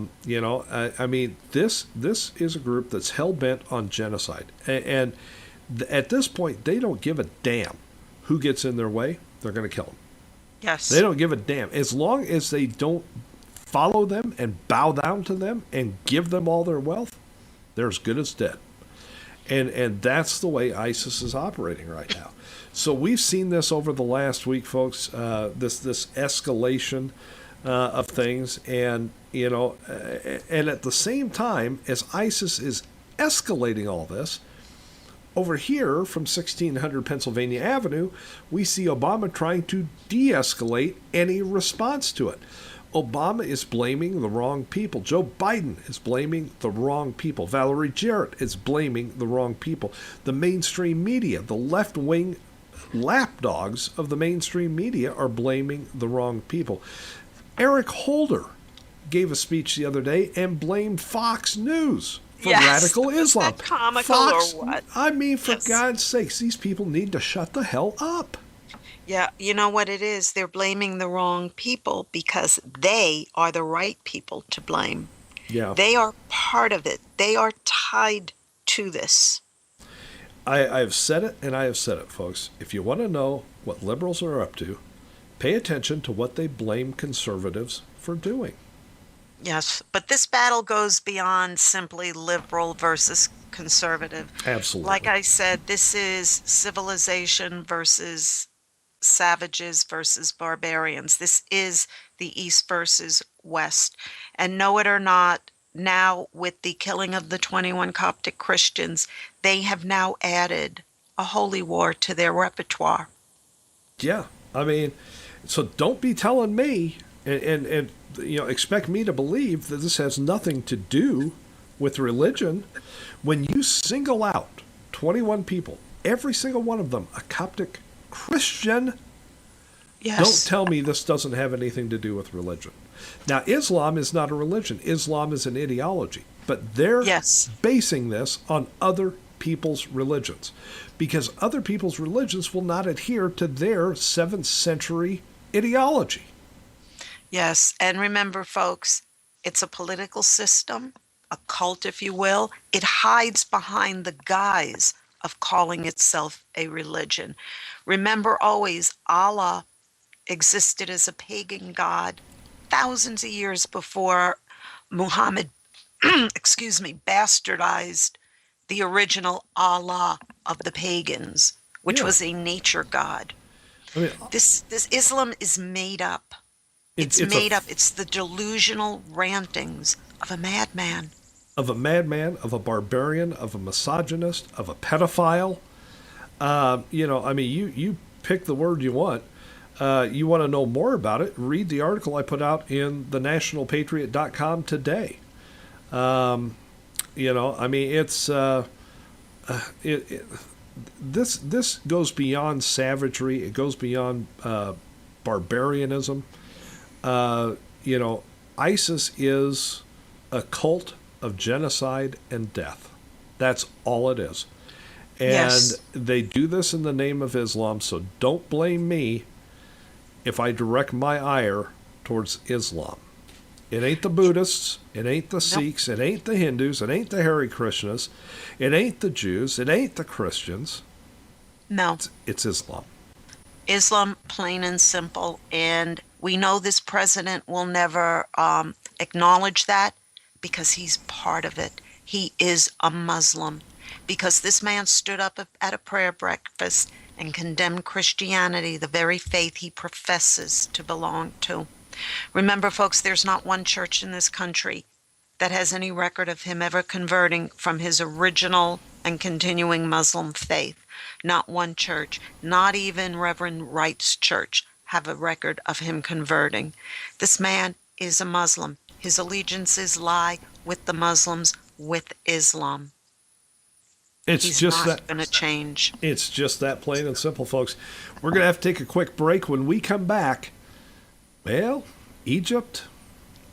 mean, this is a group that's hell-bent on genocide. And at this point, they don't give a damn who gets in their way. They're going to kill them.
Yes.
They don't give a damn. As long as they don't follow them and bow down to them and give them all their wealth, they're as good as dead. And that's the way ISIS is operating right now. So we've seen this over the last week, folks, this escalation of things. And, and at the same time as ISIS is escalating all this, over here from 1600 Pennsylvania Avenue, we see Obama trying to de-escalate any response to it. Obama is blaming the wrong people. Joe Biden is blaming the wrong people. Valerie Jarrett is blaming the wrong people. The mainstream media, the left-wing lapdogs of the mainstream media are blaming the wrong people. Eric Holder gave a speech the other day and blamed Fox News for radical Islam.
Is that comical
Fox,
or what?
I mean, for God's sakes, these people need to shut the hell up.
Yeah, you know what it is? They're blaming the wrong people because they are the right people to blame.
Yeah.
They are part of it. They are tied to this.
I've said it, and I have said it, folks. If you want to know what liberals are up to, pay attention to what they blame conservatives for doing.
Yes, but this battle goes beyond simply liberal versus conservative.
Absolutely.
Like I said, this is civilization versus savages versus barbarians. This is the East versus West. And know it or not, now with the killing of the 21 Coptic Christians, they have now added a holy war to their repertoire.
Yeah, I mean, so don't be telling me and expect me to believe that this has nothing to do with religion. When you single out 21 people, every single one of them a Coptic Christian,
yes.
Don't tell me this doesn't have anything to do with religion. Now, Islam is not a religion. Islam is an ideology. But they're basing this on other people's religions, because other people's religions will not adhere to their 7th century ideology.
Yes, and remember, folks, it's a political system, a cult, if you will. It hides behind the guise of calling itself a religion. Remember always, Allah existed as a pagan god thousands of years before Muhammad, bastardized the original Allah of the pagans, which was a nature god. I mean, this Islam is made up. It's made up. It's the delusional rantings of a madman.
Of a madman, of a barbarian, of a misogynist, of a pedophile. You pick the word you want. You want to know more about it, read the article I put out in the nationalpatriot.com today. This goes beyond savagery. It goes beyond barbarianism. ISIS is a cult of genocide and death. That's all it is. And they do this in the name of Islam, so don't blame me if I direct my ire towards Islam. It ain't the Buddhists, it ain't the Sikhs, it ain't the Hindus, it ain't the Hare Krishnas, it ain't the Jews, it ain't the Christians.
No.
It's Islam.
Islam, plain and simple. And we know this president will never acknowledge that because he's part of it. He is a Muslim. Because this man stood up at a prayer breakfast and condemned Christianity, the very faith he professes to belong to. Remember, folks, there's not one church in this country that has any record of him ever converting from his original and continuing Muslim faith. Not one church, not even Reverend Wright's church, have a record of him converting. This man is a Muslim. His allegiances lie with the Muslims, with Islam. He's not going to change.
It's just that plain and simple, folks. We're going to have to take a quick break. When we come back, well, Egypt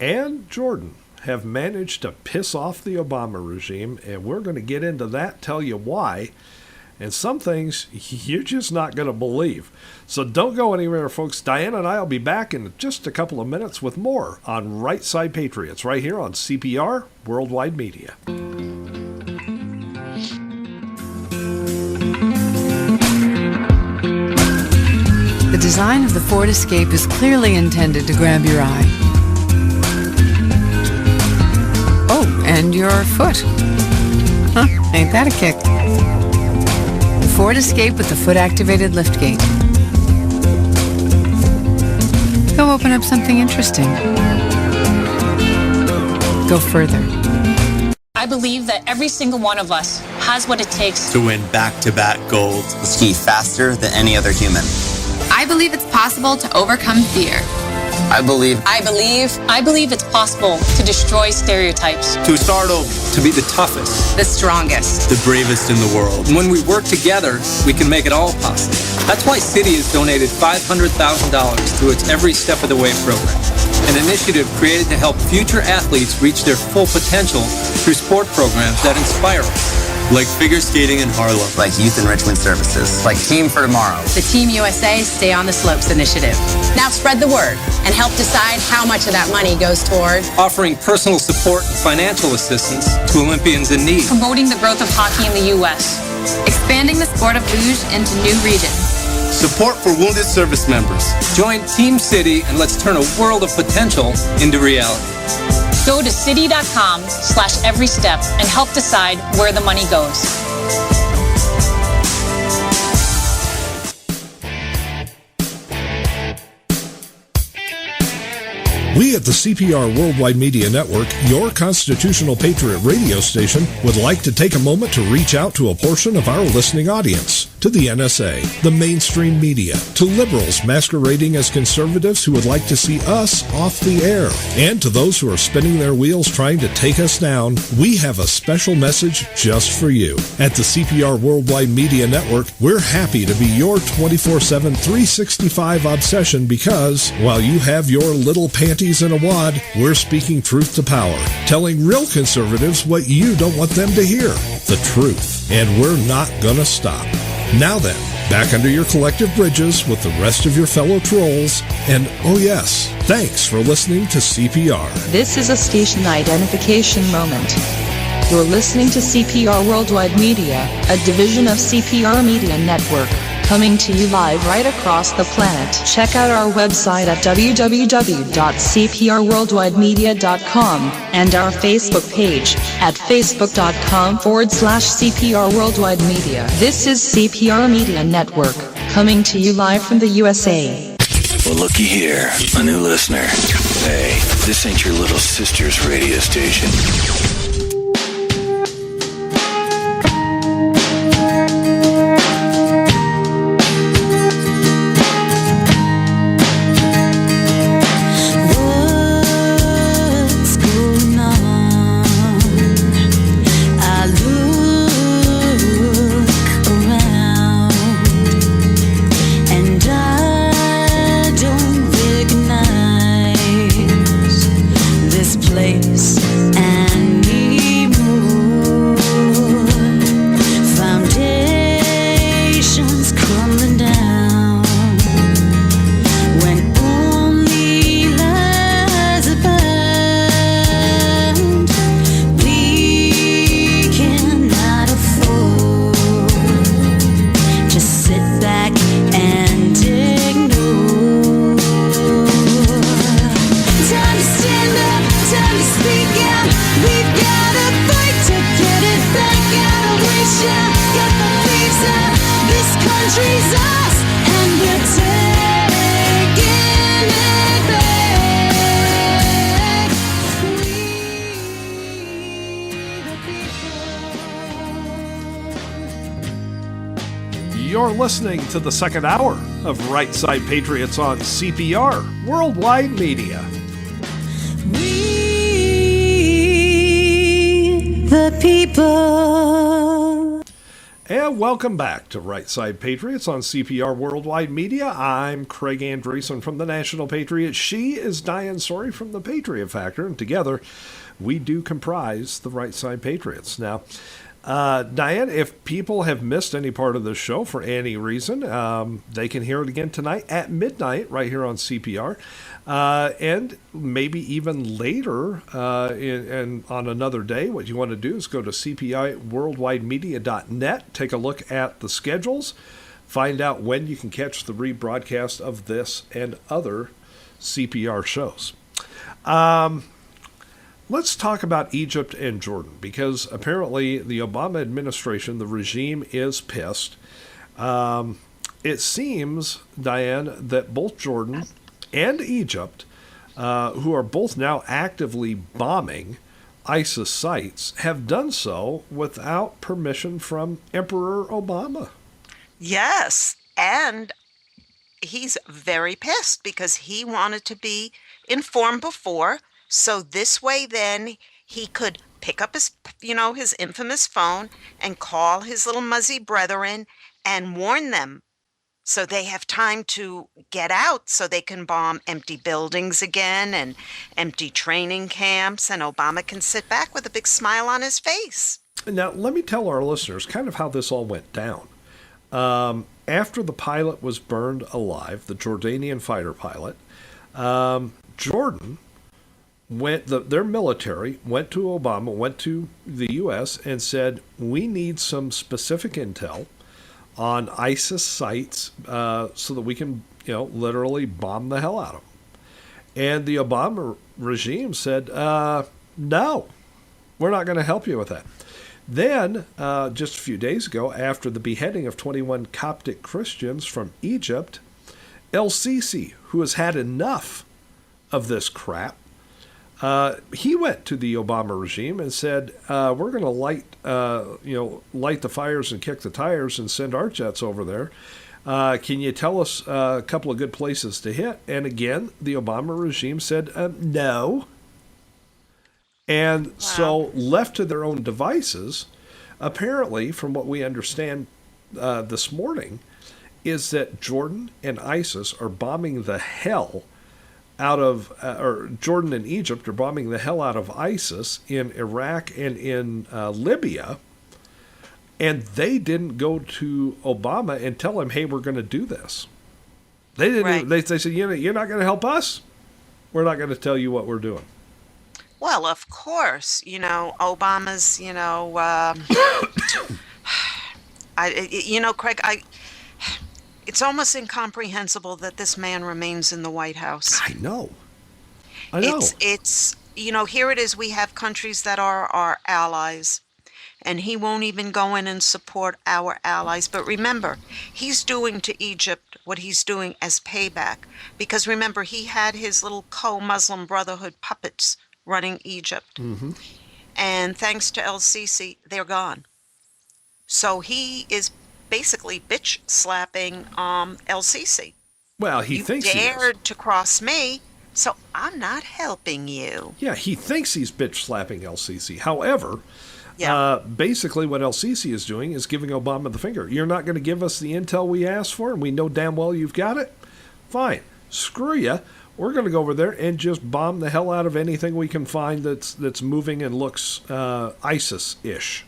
and Jordan have managed to piss off the Obama regime, and we're going to get into that, tell you why, and some things you're just not going to believe. So don't go anywhere, folks. Diane and I will be back in just a couple of minutes with more on Right Side Patriots right here on CPR Worldwide Media.
The design of the Ford Escape is clearly intended to grab your eye. Oh, and your foot. Huh, ain't that a kick? The Ford Escape with the foot-activated liftgate. Go open up something interesting. Go further.
I believe that every single one of us has what it takes
to win back-to-back gold.
Ski faster than any other human.
I believe it's possible to overcome fear.
I believe
it's possible to destroy stereotypes.
To start over, to be the toughest,
the strongest,
the bravest in the world. When we work together, we can make it all possible. That's why City has donated $500,000 to its Every Step of the Way program, an initiative created to help future athletes reach their full potential through sport programs that inspire us. Like figure skating in Harlem.
Like youth enrichment services. Like Team for Tomorrow.
The Team USA Stay on the Slopes initiative.
Now spread the word and help decide how much of that money goes toward
offering personal support and financial assistance to Olympians in need.
Promoting the growth of hockey in the U.S.
Expanding the sport of luge into new regions.
Support for wounded service members. Join Team City and let's turn a world of potential into reality.
Go to city.com/everystep and help decide where the money goes.
We at the CPR Worldwide Media Network, your constitutional patriot radio station, would like to take a moment to reach out to a portion of our listening audience. To the NSA, the mainstream media, to liberals masquerading as conservatives who would like to see us off the air, and to those who are spinning their wheels trying to take us down, we have a special message just for you. At the CPR Worldwide Media Network, we're happy to be your 24/7, 365 obsession because, while you have your little panties in a wad, we're speaking truth to power, telling real conservatives what you don't want them to hear, the truth, and we're not gonna stop. Now then, back under your collective bridges with the rest of your fellow trolls, and oh yes, thanks for listening to CPR.
This is a station identification moment. You're listening to CPR Worldwide Media, a division of CPR Media Network, coming to you live right across the planet. Check out our website at www.cprworldwidemedia.com and our Facebook page at facebook.com/CPR Worldwide Media. This is CPR Media Network, coming to you live from the USA.
Well, looky here, a new listener. Hey, this ain't your little sister's radio station.
You're listening to the second hour of Right Side Patriots on CPR Worldwide Media.
We, the people.
And welcome back to Right Side Patriots on CPR Worldwide Media. I'm Craig Andreessen from the National Patriot. She is Diane Sorey from the Patriot Factor, and together we do comprise the Right Side Patriots. Now, Diane, if people have missed any part of the show for any reason, they can hear it again tonight at midnight right here on CPR, and maybe even later and on another day. What you want to do is go to cpiworldwidemedia.net, take a look at the schedules, find out when you can catch the rebroadcast of this and other CPR shows. Let's talk about Egypt and Jordan, because apparently the Obama administration, the regime, is pissed. It seems, Diane, that both Jordan and Egypt, who are both now actively bombing ISIS sites have done so without permission from Emperor Obama.
Yes, and he's very pissed because he wanted to be informed before, so this way then he could pick up his infamous phone and call his little muzzy brethren and warn them, so they have time to get out, so they can bomb empty buildings again and empty training camps, and Obama can sit back with a big smile on his face.
Now, let me tell our listeners kind of how this all went down. After the pilot was burned alive, the Jordanian fighter pilot, Jordan their military went to Obama, went to the U.S. and said, we need some specific intel on ISIS sites so that we can, literally bomb the hell out of them. And the Obama regime said, no, we're not going to help you with that. Then, just a few days ago, after the beheading of 21 Coptic Christians from Egypt, El-Sisi, who has had enough of this crap, he went to the Obama regime and said, we're going to light the fires and kick the tires and send our jets over there. Can you tell us a couple of good places to hit? And again, the Obama regime said, no. And so left to their own devices, apparently, from what we understand this morning, is that Jordan and ISIS are bombing the hell out of, or Jordan and Egypt are bombing the hell out of ISIS in Iraq and in Libya. And they didn't go to Obama and tell him, hey, we're going to do this. They didn't. Right. They said, you're not going to help us. We're not going to tell you what we're doing.
Well, of course, Obama's, Craig, it's almost incomprehensible that this man remains in the White House.
I know.
It's here it is. We have countries that are our allies, and he won't even go in and support our allies. But remember, he's doing to Egypt what he's doing as payback. Because remember, he had his little co-Muslim Brotherhood puppets running Egypt. Mm-hmm. And thanks to El-Sisi, they're gone. So he is basically bitch slapping El-Sisi.
Well, he thinks he is.
You dared to cross me, so I'm not helping you.
Yeah, he thinks he's bitch slapping El-Sisi. However, basically what El-Sisi is doing is giving Obama the finger. You're not going to give us the intel we asked for, and we know damn well you've got it? Fine. Screw you. We're going to go over there and just bomb the hell out of anything we can find that's moving and looks ISIS-ish.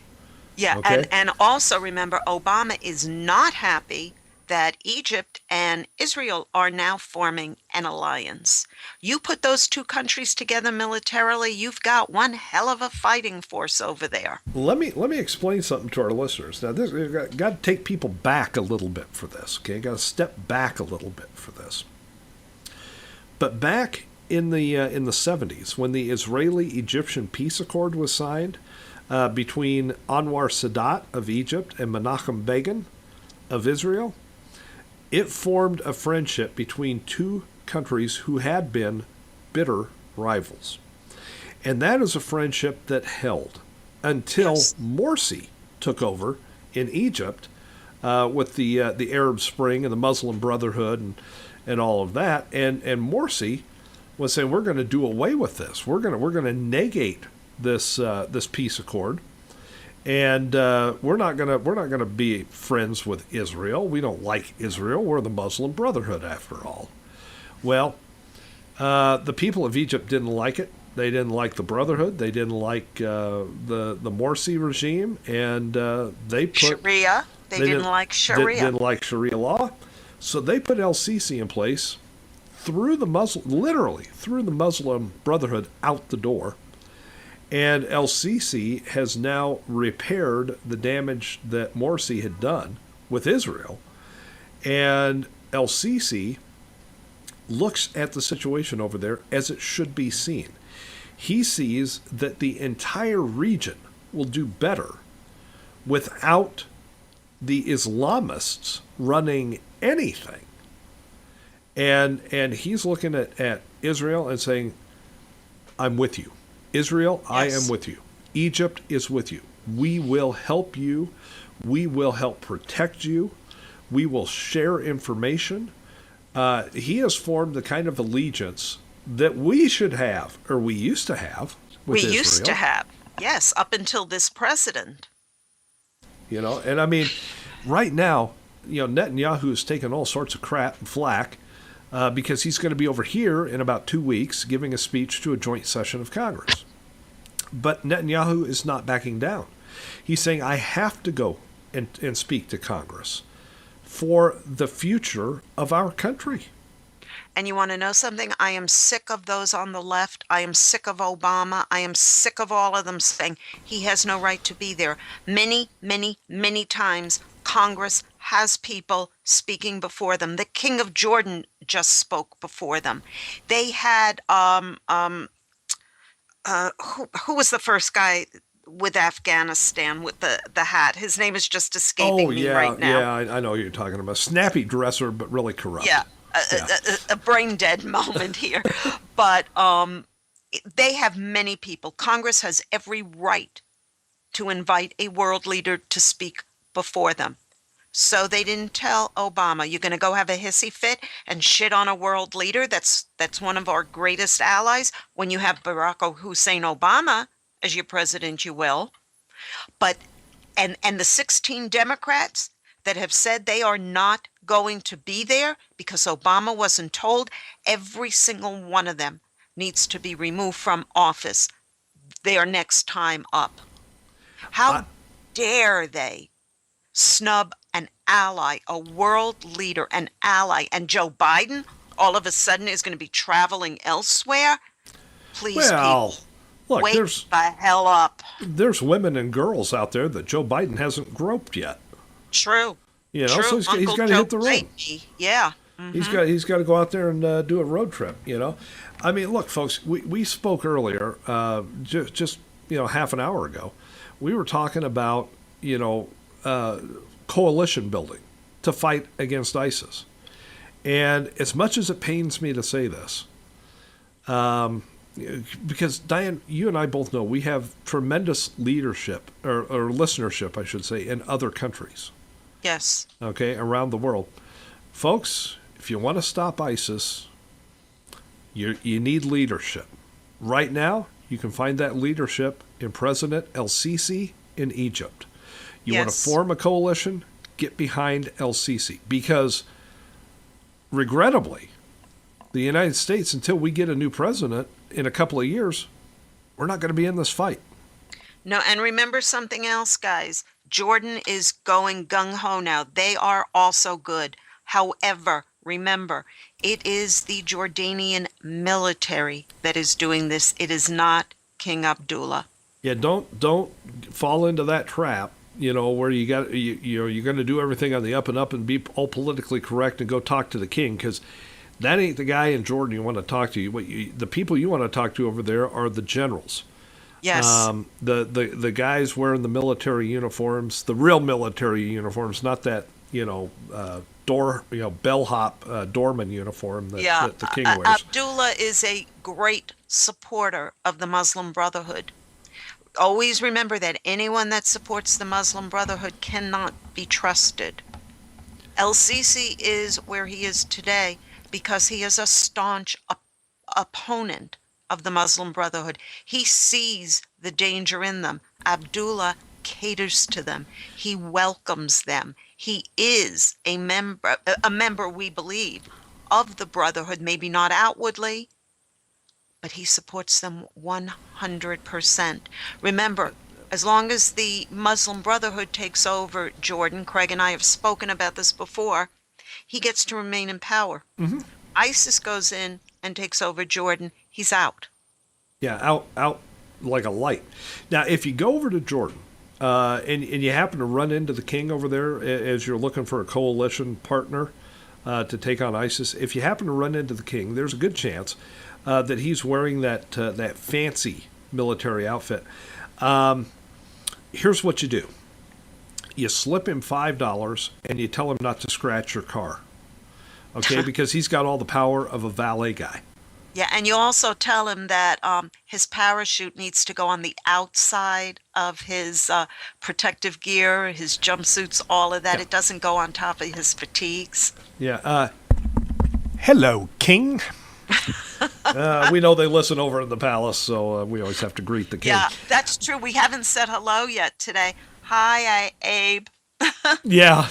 Yeah, okay? and also remember, Obama is not happy that Egypt and Israel are now forming an alliance. You put those two countries together militarily, you've got one hell of a fighting force over there.
Let me explain something to our listeners. Now, we've got to take people back a little bit for this, okay? Got to step back a little bit for this. But back in the 70s, when the Israeli-Egyptian peace accord was signed between Anwar Sadat of Egypt and Menachem Begin of Israel, it formed a friendship between two countries who had been bitter rivals. And that is a friendship that held until Morsi took over in Egypt with the Arab Spring and the Muslim Brotherhood and all of that, and Morsi was saying, we're going to do away with this. We're going to negate this peace accord, and we're not going to be friends with Israel. We don't like Israel. We're the Muslim Brotherhood after all. Well, the people of Egypt didn't like it. They didn't like the Brotherhood. They didn't like the Morsi regime, and they put
Sharia. They didn't like Sharia.
Didn't like Sharia law. So they put El-Sisi in place, threw the Muslim Brotherhood out the door, and El-Sisi has now repaired the damage that Morsi had done with Israel. And El-Sisi looks at the situation over there as it should be seen. He sees that the entire region will do better without the Islamists running anything. And he's looking at Israel and saying, I'm with you. Israel,
Yes.
I am with you. Egypt is with you. We will help you. We will help protect you. We will share information. He has formed the kind of allegiance that we should have, or we used to have with Israel.
We used to have, yes, up until this president.
You know, and I mean, right now, you know, Netanyahu is taking all sorts of crap and flack because he's going to be over here in about 2 weeks giving a speech to a joint session of Congress. But Netanyahu is not backing down. He's saying, I have to go and speak to Congress for the future of our country.
And you want to know something? I am sick of those on the left. I am sick of Obama. I am sick of all of them saying he has no right to be there. Many, many, many times Congress has people speaking before them. The King of Jordan just spoke before them. They had who was the first guy with Afghanistan with the hat? His name is just escaping me right now.
Yeah, I know who you're talking about. Snappy dresser, but really corrupt.
Yeah. A brain dead moment here. But they have many people. Congress has every right to invite a world leader to speak before them. So they didn't tell Obama, you're going to go have a hissy fit and shit on a world leader that's one of our greatest allies. When you have Barack Hussein Obama as your president, you will. But and the 16 Democrats that have said they are not going to be there because Obama wasn't told, every single one of them needs to be removed from office their next time up. How dare they snub an ally, a world leader, an ally, and Joe Biden all of a sudden is going to be traveling elsewhere? Please, people,
look,
wake the hell up.
There's women and girls out there that Joe Biden hasn't groped yet.
True.
You know,
True.
so he's got to hit the road.
Yeah. Mm-hmm.
He's got to go out there and do a road trip. You know, I mean, look, folks, we spoke earlier, just half an hour ago. We were talking about coalition building to fight against ISIS, and as much as it pains me to say this, because Diane, you and I both know we have tremendous leadership or listenership, I should say, in other countries.
Yes.
Okay, around the world. Folks, if you want to stop ISIS, you need leadership. Right now, you can find that leadership in President El-Sisi in Egypt. You want to form a coalition, get behind El-Sisi. Because, regrettably, the United States, until we get a new president in a couple of years, we're not going to be in this fight.
No, and remember something else, guys. Jordan is going gung-ho now. They are also good. However, remember, it is the Jordanian military that is doing this. It is not King Abdullah.
Yeah, don't fall into that trap, where you're going to do everything on the up and up and be all politically correct and go talk to the king, because that ain't the guy in Jordan you want to talk to. The people you want to talk to over there are the generals.
Yes.
The guys wearing the military uniforms, the real military uniforms, not that bellhop doorman uniform that the king wears.
Abdullah is a great supporter of the Muslim Brotherhood. Always remember that anyone that supports the Muslim Brotherhood cannot be trusted. El-Sisi is where he is today because he is a staunch opponent of the Muslim Brotherhood. He sees the danger in them. Abdullah caters to them. He welcomes them. He is a member, we believe, of the Brotherhood, maybe not outwardly, but he supports them 100%. Remember, as long as the Muslim Brotherhood takes over Jordan, Craig and I have spoken about this before, he gets to remain in power.
Mm-hmm.
ISIS goes in and takes over Jordan, he's out.
Yeah, out like a light. Now, if you go over to Jordan and you happen to run into the king over there as you're looking for a coalition partner to take on ISIS, if you happen to run into the king, there's a good chance that he's wearing that fancy military outfit. Here's what you do. You slip him $5 and you tell him not to scratch your car. Okay, because he's got all the power of a valet guy.
Yeah, and you also tell him that his parachute needs to go on the outside of his protective gear, his jumpsuits, all of that.
Yeah.
It doesn't go on top of his fatigues.
Yeah. Hello, King. We know they listen over in the palace, so we always have to greet the king.
Yeah, that's true. We haven't said hello yet today. Hi, Abe.
Yeah.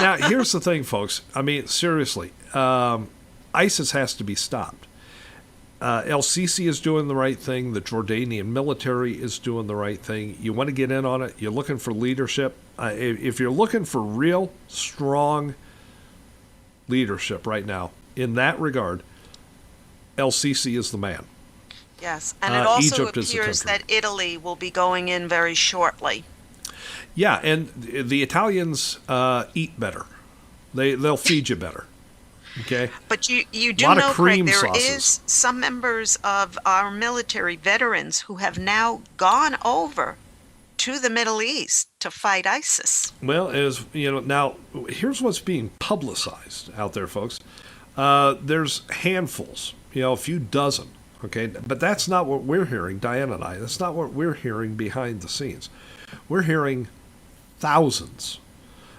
Now, here's the thing, folks. I mean, seriously, ISIS has to be stopped. El-Sisi is doing the right thing. The Jordanian military is doing the right thing. You want to get in on it. You're looking for leadership. If you're looking for real, strong leadership right now, in that regard, El-Sisi is the man.
Yes, and it also
Egypt is the
appears
country.
that Italy will be going in very shortly.
Yeah, and the Italians eat better. They'll feed you better. Okay.
But you do
Lot of
know,
cream
Craig, there
sauces.
is some members of our military veterans who have now gone over to the Middle East to fight ISIS.
Well, as you know, now here's what's being publicized out there, folks. There's handfuls, a few dozen. Okay, but that's not what we're hearing, Diane and I. That's not what we're hearing behind the scenes. We're hearing thousands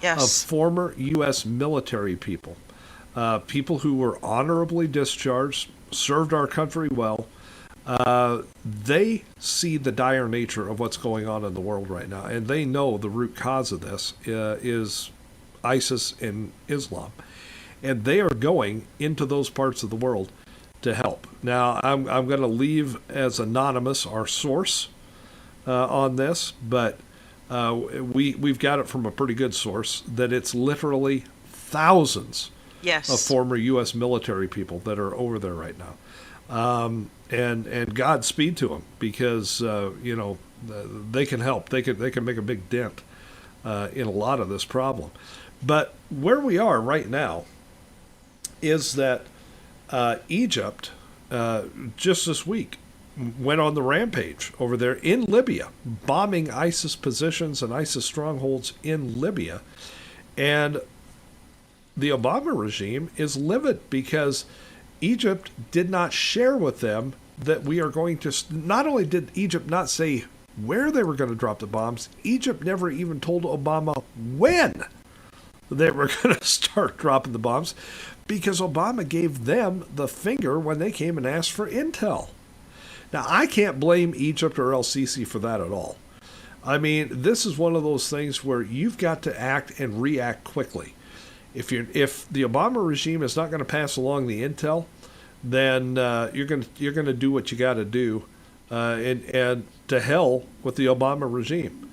of former U.S. military people. People who were honorably discharged, served our country well. They see the dire nature of what's going on in the world right now, and they know the root cause of this is ISIS and Islam. And they are going into those parts of the world to help. Now, I'm going to leave as anonymous our source on this, but we've got it from a pretty good source that it's literally thousands of former U.S. military people that are over there right now. And Godspeed to them because, they can help. They can make a big dent in a lot of this problem. But where we are right now is that Egypt, just this week, went on the rampage over there in Libya, bombing ISIS positions and ISIS strongholds in Libya. And the Obama regime is livid because Egypt did not share with them that we are going to... Not only did Egypt not say where they were going to drop the bombs, Egypt never even told Obama when they were going to start dropping the bombs because Obama gave them the finger when they came and asked for intel. Now, I can't blame Egypt or El-Sisi for that at all. I mean, this is one of those things where you've got to act and react quickly. If the Obama regime is not going to pass along the intel, then you're going to do what you got to do, and to hell with the Obama regime.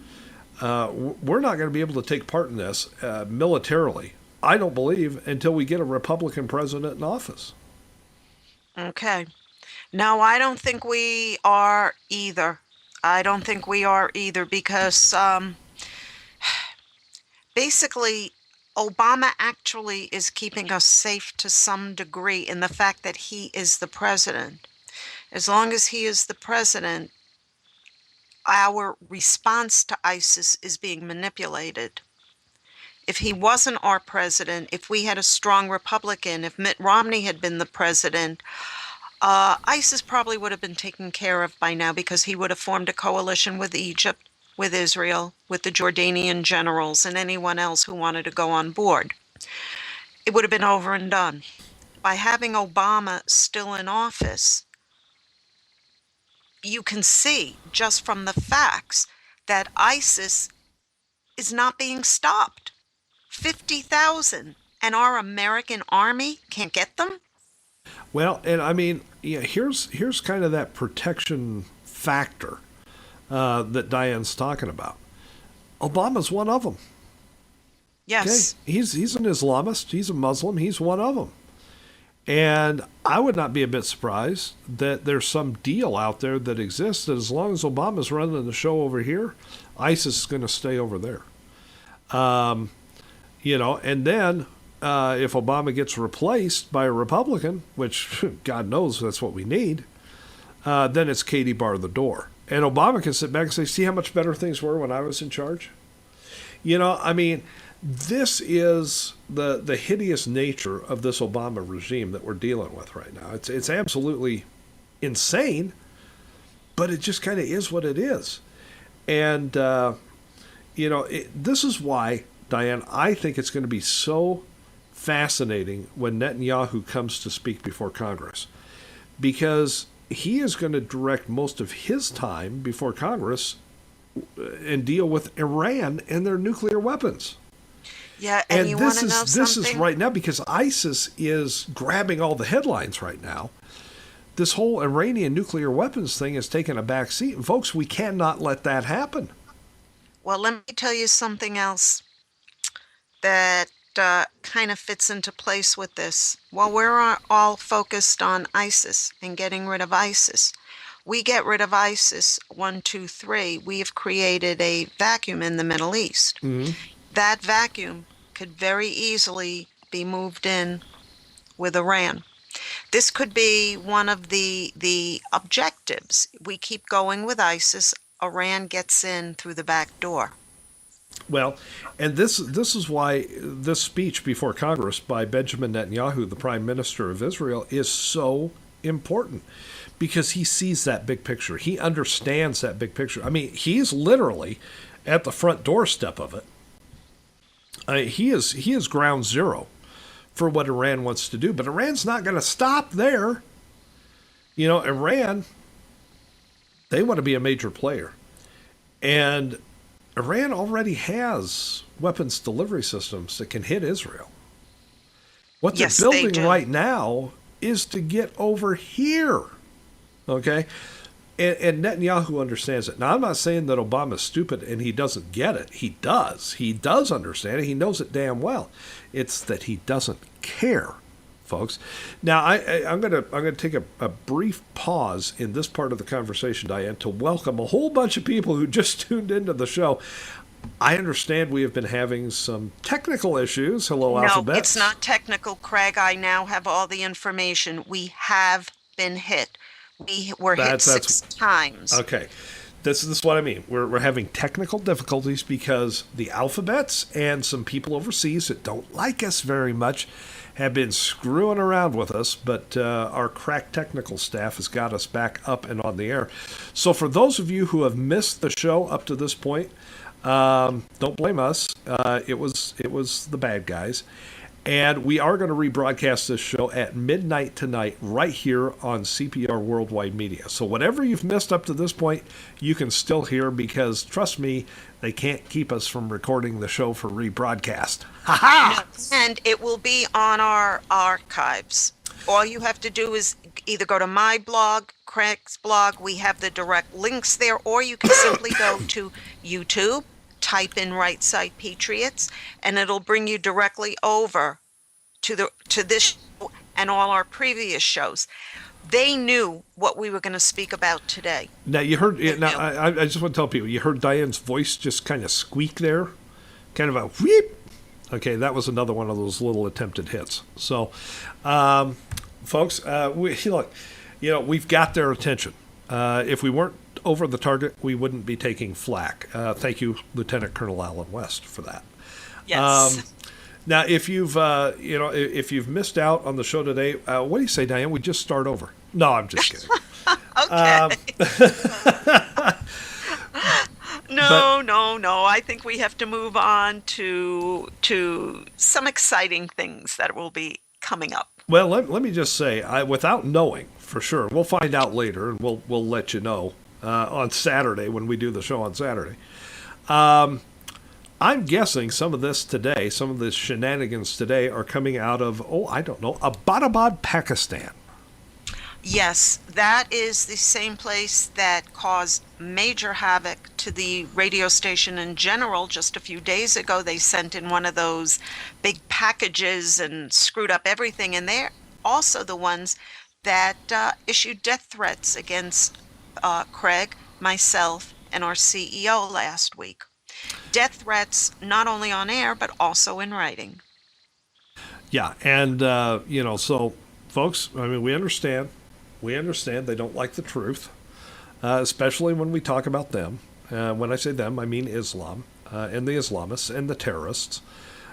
We're not going to be able to take part in this militarily, I don't believe, until we get a Republican president in office.
Okay. No, I don't think we are either. Because basically Obama actually is keeping us safe to some degree in the fact that he is the president. As long as he is the president, our response to ISIS is being manipulated. If he wasn't our president, if we had a strong Republican, if Mitt Romney had been the president, ISIS probably would have been taken care of by now because he would have formed a coalition with Egypt, with Israel, with the Jordanian generals, and anyone else who wanted to go on board. It would have been over and done. By having Obama still in office, you can see just from the facts that ISIS is not being stopped. 50,000, and our American army can't get them?
Well, and I mean, here's kind of that protection factor that Diane's talking about. Obama's one of them.
Yes.
Okay? He's an Islamist. He's a Muslim. He's one of them. And I would not be a bit surprised that there's some deal out there that exists that as long as Obama's running the show over here, ISIS is going to stay over there. And then if Obama gets replaced by a Republican, which God knows that's what we need, then it's Katie bar the door. And Obama can sit back and say, see how much better things were when I was in charge? I mean, This is the hideous nature of this Obama regime that we're dealing with right now. It's absolutely insane, but it just kind of is what it is. And, this is why, Diane, I think it's going to be so fascinating when Netanyahu comes to speak before Congress, because he is going to direct most of his time before Congress and deal with Iran and their nuclear weapons.
Yeah, and you want to know something?
This is right now because ISIS is grabbing all the headlines right now. This whole Iranian nuclear weapons thing has taken a back seat. And folks, we cannot let that happen.
Well, let me tell you something else that kind of fits into place with this. While we're all focused on ISIS and getting rid of ISIS, we get rid of ISIS 1, 2, 3. We have created a vacuum in the Middle East.
Mm-hmm.
That vacuum could very easily be moved in with Iran. This could be one of the objectives. We keep going with ISIS. Iran gets in through the back door.
Well, and this is why this speech before Congress by Benjamin Netanyahu, the Prime Minister of Israel, is so important, because he sees that big picture. He understands that big picture. I mean, he's literally at the front doorstep of it. He is ground zero for what Iran wants to do, but Iran's not going to stop there. Iran, they want to be a major player, and Iran already has weapons delivery systems that can hit Israel. What they're building right now is to get over here. Okay? And Netanyahu understands it. Now, I'm not saying that Obama's stupid and he doesn't get it. He does. He does understand it. He knows it damn well. It's that he doesn't care, folks. Now, I'm gonna take a brief pause in this part of the conversation, Diane, to welcome a whole bunch of people who just tuned into the show. I understand we have been having some technical issues. Hello, Alphabet.
No, it's not technical, Craig. I now have all the information. We have been hit. We were hit 6 times.
Okay. This is what I mean. We're having technical difficulties because the Alphabets and some people overseas that don't like us very much have been screwing around with us, but our crack technical staff has got us back up and on the air. So for those of you who have missed the show up to this point, don't blame us. It was the bad guys. And we are going to rebroadcast this show at midnight tonight right here on CPR Worldwide Media. So whatever you've missed up to this point, you can still hear, because, trust me, they can't keep us from recording the show for rebroadcast. Ha-ha!
And it will be on our archives. All you have to do is either go to my blog, Craig's blog. We have the direct links there, or you can simply go to YouTube, type in Right Side Patriots, and it'll bring you directly over to this show and all our previous shows. They knew what we were going to speak about today.
Now you heard. I just want to tell people, you heard Diane's voice just kind of squeak there, kind of a wheep. Okay, that was another one of those little attempted hits. So, folks, look, we've got their attention. If we weren't over the target, we wouldn't be taking flack. Thank you, Lieutenant Colonel Alan West, for that.
Yes.
Now, if you've missed out on the show today, what do you say, Diane? We just start over. No, I'm just kidding.
Okay. No. I think we have to move on to some exciting things that will be coming up.
Well, let me just say, without knowing for sure, we'll find out later, and we'll let you know on Saturday when we do the show on Saturday. I'm guessing some of this shenanigans today are coming out of, Abbottabad, Pakistan.
Yes, that is the same place that caused major havoc to the radio station in general. Just a few days ago, they sent in one of those big packages and screwed up everything. And they're also the ones that issued death threats against Craig, myself, and our CEO last week. Death threats not only on air, but also in writing.
Yeah, and, so, folks, I mean, we understand. We understand they don't like the truth, especially when we talk about them. When I say them, I mean Islam and the Islamists and the terrorists.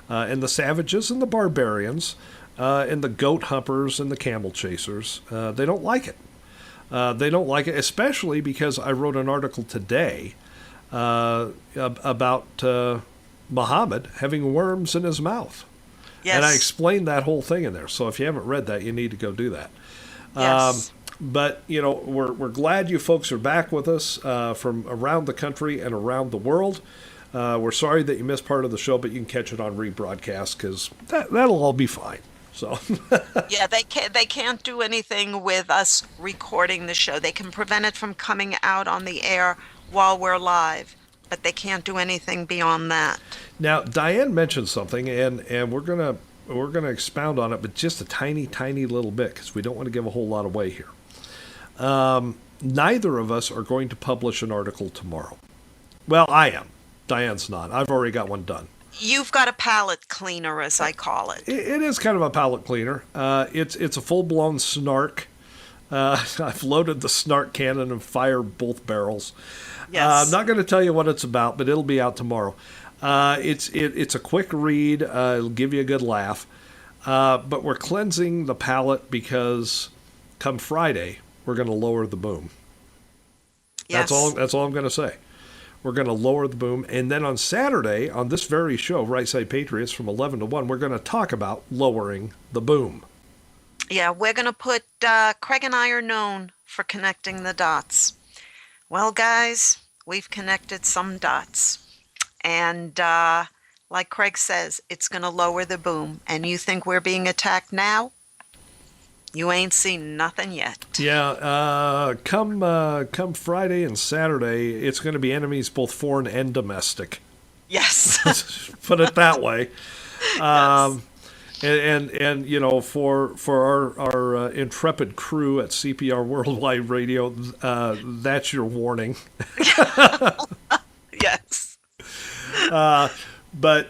and the savages and the barbarians and the goat humpers and the camel chasers, they don't like it. They don't like it, especially because I wrote an article today about Muhammad having worms in his mouth.
Yes.
And I explained that whole thing in there. So if you haven't read that, you need to go do that.
Yes.
But, we're glad you folks are back with us from around the country and around the world. We're sorry that you missed part of the show, but you can catch it on rebroadcast because that'll all be fine. So
yeah, they can't do anything with us recording the show. They can prevent it from coming out on the air while we're live, but they can't do anything beyond that. Now,
Diane mentioned something, and we're gonna expound on it, but just a tiny little bit because we don't want to give a whole lot away here. Neither of us are going to publish an article tomorrow. Well, I am. Diane's not. I've already got one done.
You've got a palate cleaner, as I call it.
It is kind of a palate cleaner. It's a full-blown snark. I've loaded the snark cannon and fired both barrels.
Yes.
I'm not going to tell you what it's about, but it'll be out tomorrow. It's a quick read. It'll give you a good laugh. But we're cleansing the palate because come Friday, we're going to lower the boom.
Yes.
That's all I'm going to say. We're going to lower the boom. And then on Saturday, on this very show, Right Side Patriots, from 11 to 1, we're going to talk about lowering the boom.
Yeah, we're going to put, Craig and I are known for connecting the dots. Well, guys, we've connected some dots. And like Craig says, it's going to lower the boom. And you think we're being attacked now? You ain't seen nothing yet.
Yeah, come Friday and Saturday, it's going to be enemies both foreign and domestic.
Yes.
Put it that way.
Yes.
And for our intrepid crew at CPR Worldwide Radio, that's your warning.
Yes.
But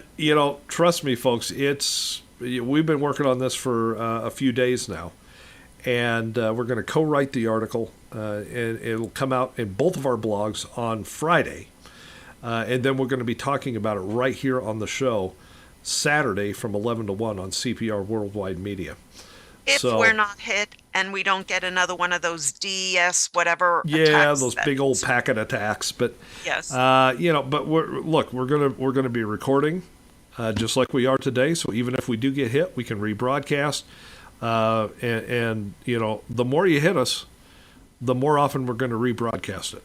trust me, folks, we've been working on this for a few days now. And we're going to co-write the article, and it'll come out in both of our blogs on Friday. And then we're going to be talking about it right here on the show Saturday from 11 to 1 on CPR Worldwide Media.
If we're not hit and we don't get another one of those DES whatever attacks.
Those big old packet attacks. But
yes,
but we're gonna be recording just like we are today. So even if we do get hit, we can rebroadcast. And the more you hit us, the more often we're going to rebroadcast it.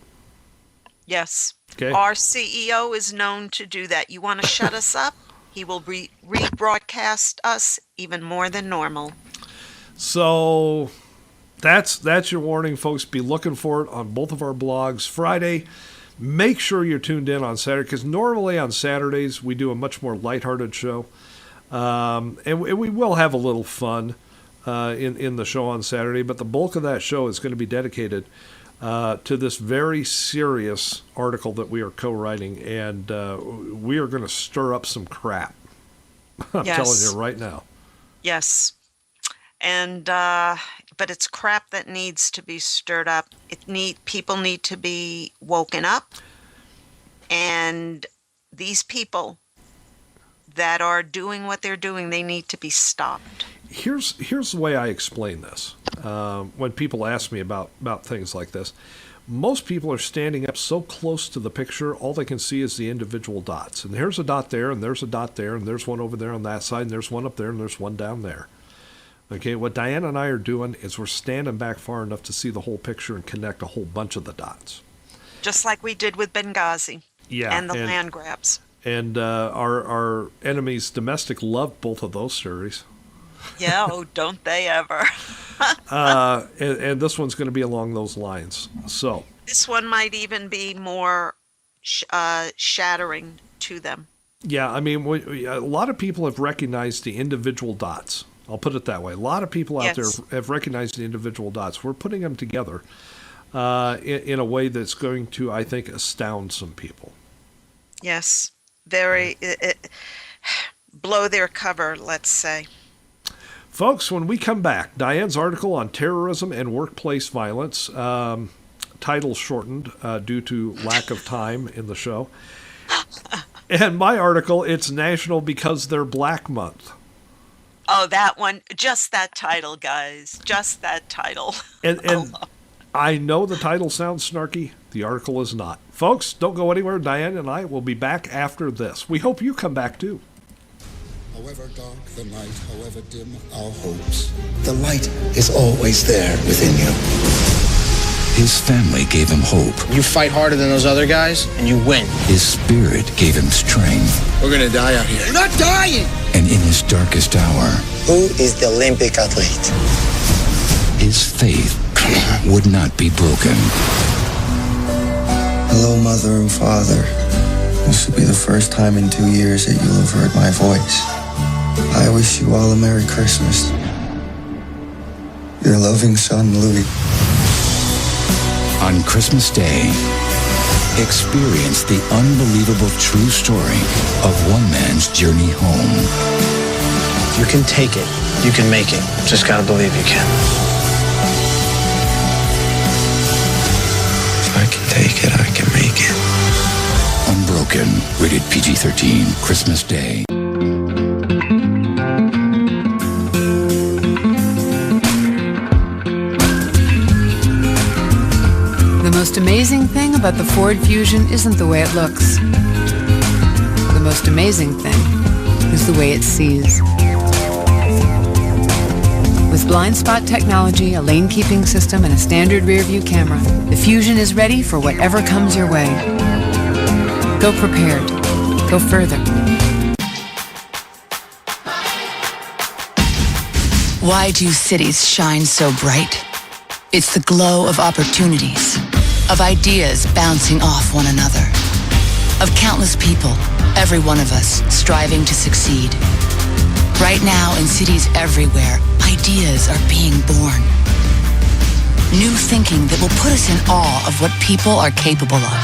Yes.
Okay.
Our CEO is known to do that. You want to shut us up? He will rebroadcast us even more than normal.
So that's your warning, folks. Be looking for it on both of our blogs Friday. Make sure you're tuned in on Saturday, because normally on Saturdays we do a much more lighthearted show. And we will have a little fun in the show on Saturday, but the bulk of that show is going to be dedicated to this very serious article that we are co-writing, and we are going to stir up some crap. I'm telling you right now.
Yes. And but it's crap that needs to be stirred up. People need to be woken up, and these people that are doing what they're doing, they need to be stopped.
Here's the way I explain this. When people ask me about things like this, most people are standing up so close to the picture, all they can see is the individual dots. And there's a dot there, and there's a dot there, and there's one over there on that side, and there's one up there, and there's one down there. Okay, what Diane and I are doing is we're standing back far enough to see the whole picture and connect a whole bunch of the dots.
Just like we did with Benghazi and the land grabs.
And our enemies domestic love both of those stories.
Yeah, oh, don't they ever.
And this one's going to be along those lines. So
this one might even be more shattering to them.
Yeah, I mean, a lot of people have recognized the individual dots. I'll put it that way. A lot of people out there have recognized the individual dots. We're putting them together in a way that's going to, I think, astound some people.
Yes, very blow their cover, let's say.
Folks, when we come back, Diane's article on terrorism and workplace violence, title shortened due to lack of time in the show. And my article, it's national because they're Black Month.
Oh, that one. Just that title, guys. Just that title.
And I know the title sounds snarky. The article is not. Folks, don't go anywhere. Diane and I will be back after this. We hope you come back too.
However dark the night, however dim our hopes, the light is always there within you.
His family gave him hope.
You fight harder than those other guys, and you win.
His spirit gave him strength.
We're gonna die out here.
You're not dying!
And in his darkest hour,
Who is the Olympic athlete?
his faith would not be broken.
Hello, Mother and Father. This will be the first time in 2 years that you'll have heard my voice. I wish you all a Merry Christmas. Your loving son, Louis.
On Christmas Day, experience the unbelievable true story of one man's journey home.
You can take it. You can make it. Just gotta believe you can.
If I can take it, I can make it.
Unbroken, rated PG-13, Christmas Day.
The most amazing thing about the Ford Fusion isn't the way it looks. The most amazing thing is the way it sees. With blind spot technology, a lane keeping system, and a standard rear view camera, the Fusion is ready for whatever comes your way. Go prepared. Go further.
Why do cities shine so bright? It's the glow of opportunities, of ideas bouncing off one another, of countless people, every one of us, striving to succeed. Right now, in cities everywhere, ideas are being born. New thinking that will put us in awe of what people are capable of.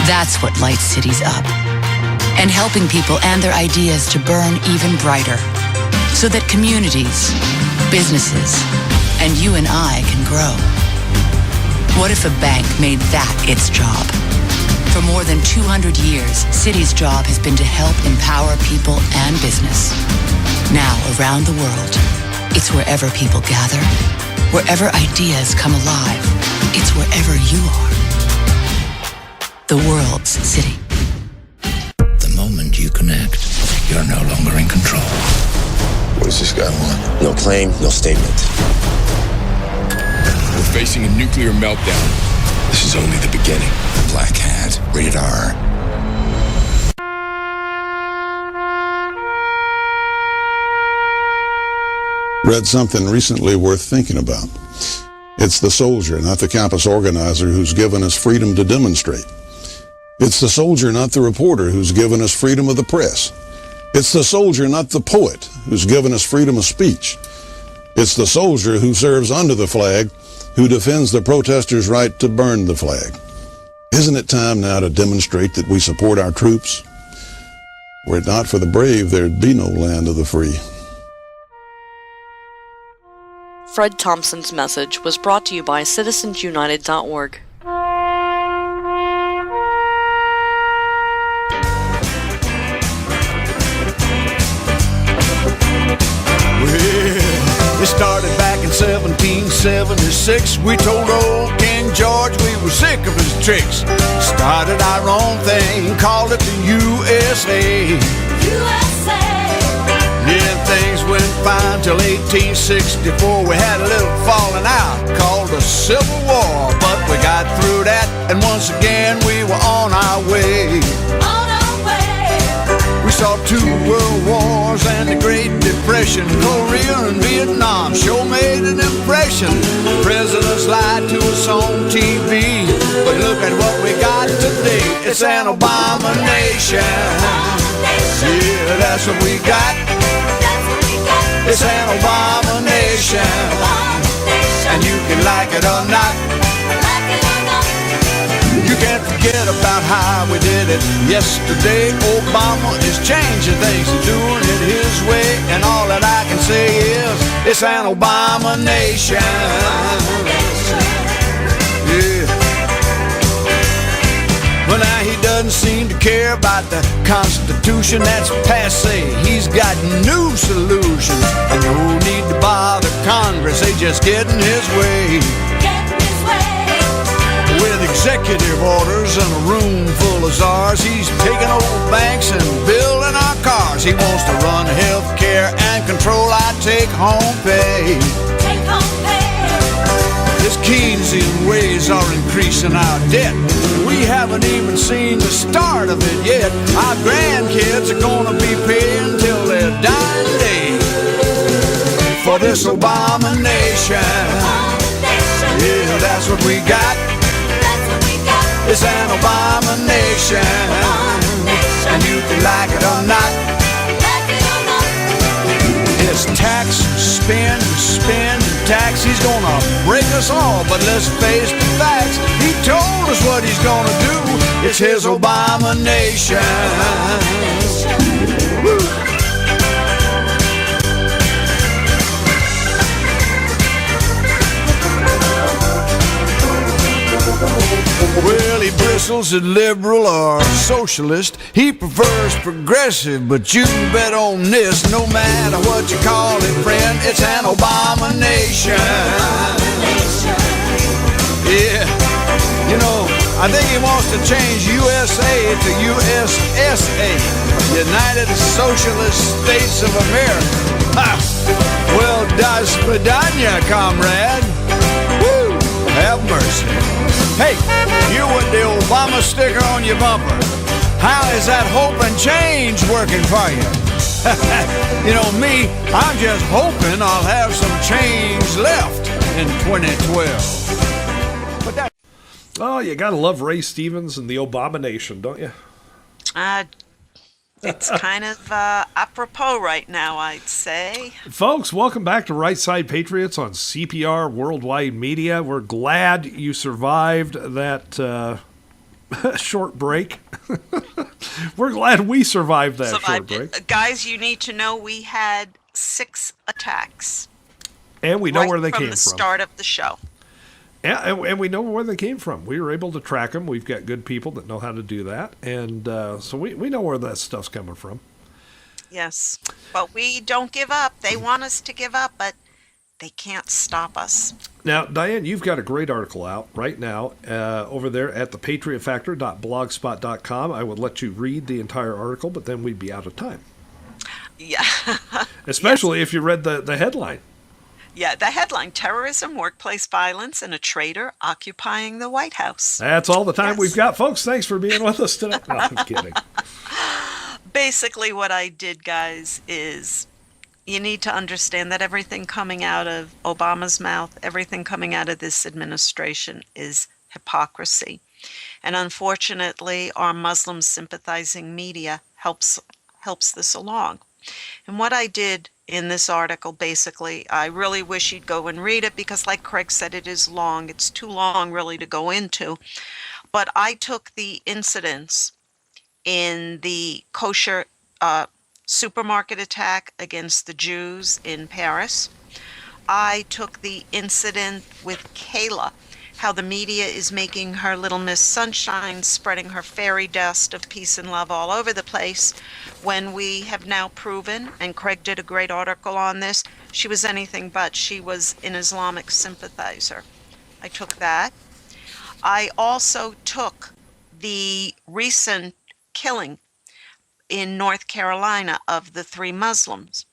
That's what lights cities up. And helping people and their ideas to burn even brighter, so that communities, businesses, and you and I can grow. What if a bank made that its job? For more than 200 years, Citi's job has been to help empower people and business. Now, around the world, it's wherever people gather, wherever ideas come alive. It's wherever you are. The world's city.
The moment you connect, you're no longer in control.
What does this guy want? No claim, no statement.
We're facing a nuclear meltdown.
This is only the beginning. Black Hat, rated R.
Read something recently worth thinking about. It's the soldier, not the campus organizer, who's given us freedom to demonstrate. It's the soldier, not the reporter, who's given us freedom of the press. It's the soldier, not the poet, who's given us freedom of speech. It's the soldier who serves under the flag, who defends the protesters' right to burn the flag. Isn't it time now to demonstrate that we support our troops? Were it not for the brave, there'd be no land of the free.
Fred Thompson's message was brought to you by citizensunited.org.
It started back in 1776. We told old King George we were sick of his tricks. Started our own thing, called it the USA. USA. Yeah, things went fine till 1864. We had a little falling out called the Civil War, but we got through that, and once again we were on our way. We saw 2 world wars and the Great Depression. Korea and Vietnam sure made an impression. Presidents lied to us on TV, but look at what we got today. It's an abomination. Yeah, that's what we got. It's an abomination. And you can like it or not. You can't forget about how we did it yesterday. Obama is changing things and doing it his way. And all that I can say is, it's an abomination. Yeah. Well, now he doesn't doesn't seem to care about the Constitution. That's passe. He's got new solutions. And no need to bother Congress. They just get in his way. With executive orders and a room full of czars, he's taking over banks and building our cars. He wants to run health care and control our take-home pay. His Keynesian ways are increasing our debt. We haven't even seen the start of it yet. Our grandkids are gonna be paying till their dying day for this Obama nation. Yeah, that's what we got. It's an Obama nation, and you can like it or not. It's tax and spend and tax. He's gonna break us all, but let's face the facts. He told us what he's gonna do. It's his Obama nation. Woo. Well, he bristles at liberal or socialist. He prefers progressive, but you can bet on this. No matter what you call it, friend, it's an Obama nation. Yeah, you know, I think he wants to change USA to USSA, United Socialist States of America. Ha! Well, das vidanya, comrade. Woo! Have mercy. Hey, you with the Obama sticker on your bumper. How is that hope and change working for you? You know me, I'm just hoping I'll have some change left in 2012. But that.
Oh, you gotta love Ray Stevens and the Obama Nation, don't you?
It's kind of apropos right now, I'd say.
Folks, welcome back to Right Side Patriots on CPR Worldwide Media. We're glad you survived that short break. We're glad we survived that short break.
Guys, you need to know we had 6 attacks.
And we know where they came from.
From the start of the show.
Yeah, and we know where they came from. We were able to track them. We've got good people that know how to do that. And so we know where that stuff's coming from.
Yes. But we don't give up. They want us to give up, but they can't stop us.
Now, Diane, you've got a great article out right now over there at the patriotfactor.blogspot.com. I would let you read the entire article, but then we'd be out of time.
Yeah.
Especially if you read the headline.
Yeah, the headline, Terrorism, Workplace Violence, and a Traitor Occupying the White House.
That's all the time we've got, folks. Thanks for being with us today. No, I'm kidding.
Basically, what I did, guys, is you need to understand that everything coming out of Obama's mouth, everything coming out of this administration is hypocrisy. And unfortunately, our Muslim sympathizing media helps this along. And what I did in this article, basically, I really wish you'd go and read it because, like Craig said, it is long. It's too long, really, to go into. But I took the incidents in the kosher supermarket attack against the Jews in Paris. I took the incident with Kayla, how the media is making her Little Miss Sunshine, spreading her fairy dust of peace and love all over the place, when we have now proven, and Craig did a great article on this, she was anything but. She was an Islamic sympathizer. I took that. I also took the recent killing in North Carolina of the 3 Muslims,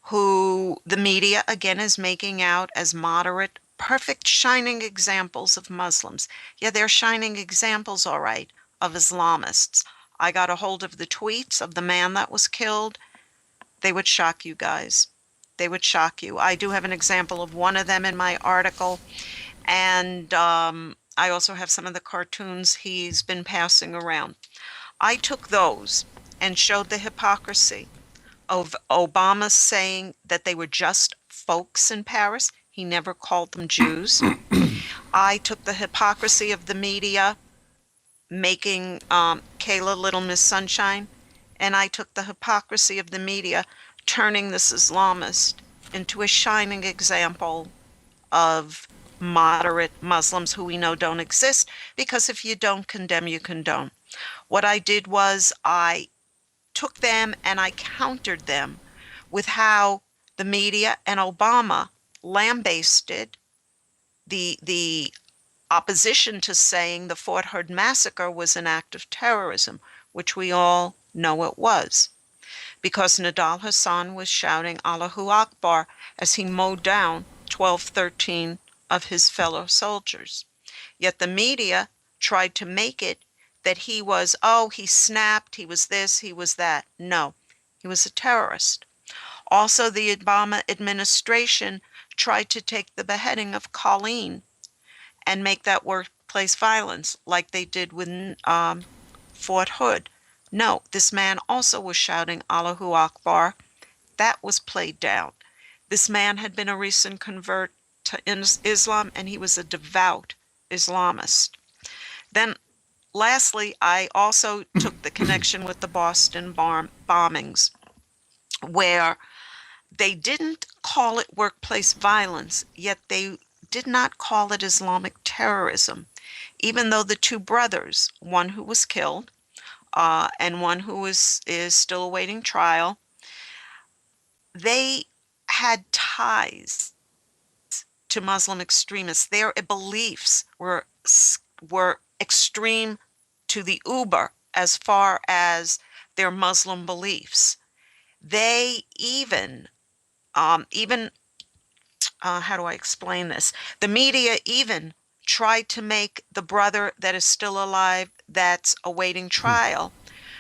who the media, again, is making out as moderate, perfect shining examples of Muslims. Yeah, they're shining examples, all right, of Islamists. I got a hold of the tweets of the man that was killed. They would shock you guys. They would shock you. I do have an example of one of them in my article. And I also have some of the cartoons he's been passing around. I took those and showed the hypocrisy of Obama saying that they were just folks in Paris. He never called them Jews. I took the hypocrisy of the media making Kayla Little Miss Sunshine, and I took the hypocrisy of the media turning this Islamist into a shining example of moderate Muslims who we know don't exist, because if you don't condemn, you condone. What I did was I took them and I countered them with how the media and Obama lambasted the opposition to saying the Fort Hood massacre was an act of terrorism, which we all know it was, because Nidal Hassan was shouting Allahu Akbar as he mowed down 13 of his fellow soldiers. Yet the media tried to make it that he was, he snapped, he was this, he was that. No, he was a terrorist. Also, the Obama administration tried to take the beheading of Colleen and make that workplace violence like they did with Fort Hood. No, this man also was shouting Allahu Akbar. That was played down. This man had been a recent convert to Islam, and he was a devout Islamist. Then, lastly, I also took the connection with the Boston bombings, where they didn't call it workplace violence, yet they did not call it Islamic terrorism, even though the two brothers, one who was killed and one who is still awaiting trial, they had ties to Muslim extremists. Their beliefs were extreme to the uber as far as their Muslim beliefs. They even how do I explain this? The media even tried to make the brother that is still alive that's awaiting trial.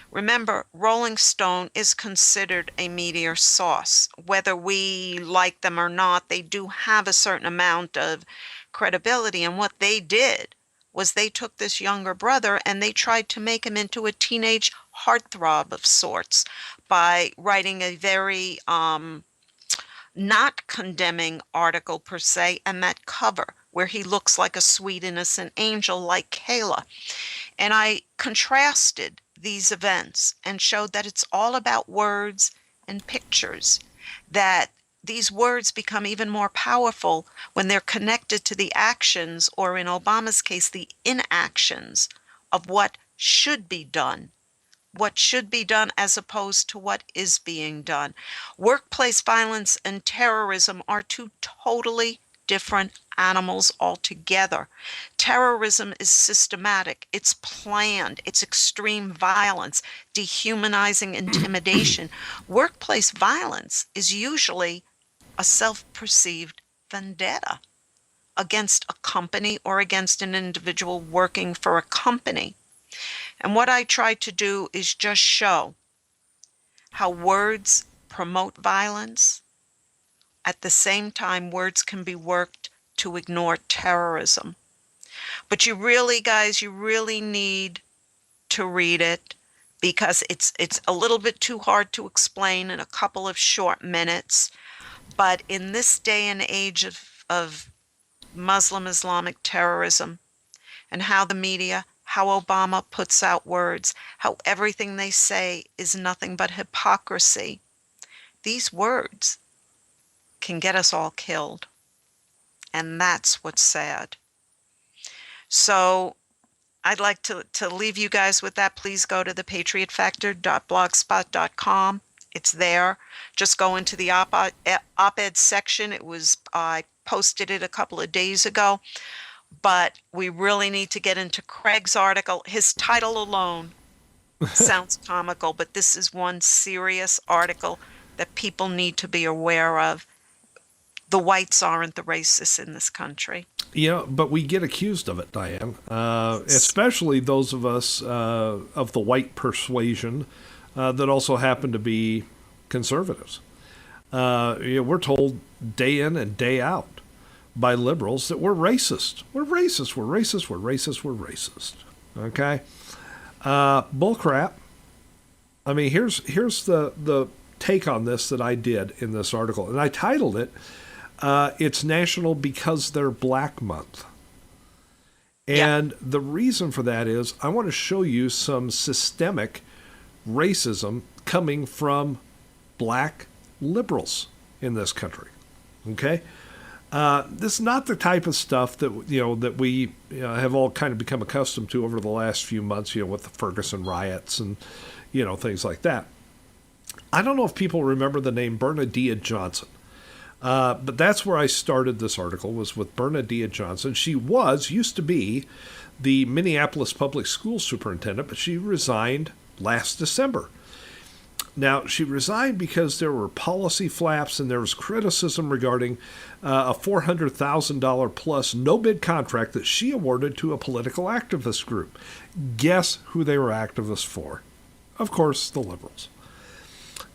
Remember, Rolling Stone is considered a media source. Whether we like them or not, they do have a certain amount of credibility. And what they did was they took this younger brother and they tried to make him into a teenage heartthrob of sorts by writing a very not condemning article per se, and that cover where he looks like a sweet innocent angel like Kayla. And I contrasted these events and showed that it's all about words and pictures, that these words become even more powerful when they're connected to the actions, or in Obama's case, the inactions of what should be done. What should be done as opposed to what is being done. Workplace violence and terrorism are two totally different animals altogether. Terrorism is systematic, it's planned, it's extreme violence, dehumanizing intimidation. Workplace violence is usually a self-perceived vendetta against a company or against an individual working for a company. And what I try to do is just show how words promote violence. At the same time, words can be worked to ignore terrorism. But you really, guys, you really need to read it, because it's a little bit too hard to explain in a couple of short minutes. But in this day and age of Muslim Islamic terrorism, and how the media, how Obama puts out words, how everything they say is nothing but hypocrisy, these words can get us all killed. And that's what's sad. So I'd like to leave you guys with that. Please go to the patriotfactor.blogspot.com. It's there. Just go into the op-ed section. I posted it a couple of days ago. But we really need to get into Craig's article. His title alone sounds comical, but this is one serious article that people need to be aware of. The whites aren't the racists in this country.
Yeah, but we get accused of it, Diane, especially those of us of the white persuasion that also happen to be conservatives. We're told day in and day out by liberals that we're racist. We're racist. We're racist. We're racist. We're racist. Okay? Bullcrap. I mean, here's the take on this that I did in this article, and I titled it, It's National Because They're Black Month. And the reason for that is I want to show you some systemic racism coming from black liberals in this country. Okay? This is not the type of stuff that that we have all kind of become accustomed to over the last few months. With the Ferguson riots and things like that. I don't know if people remember the name Bernadette Johnson, but that's where I started this article, was with Bernadette Johnson. She used to be the Minneapolis public school superintendent, but she resigned last December. Now, she resigned because there were policy flaps and there was criticism regarding a $400,000 plus no-bid contract that she awarded to a political activist group. Guess who they were activists for? Of course, the liberals.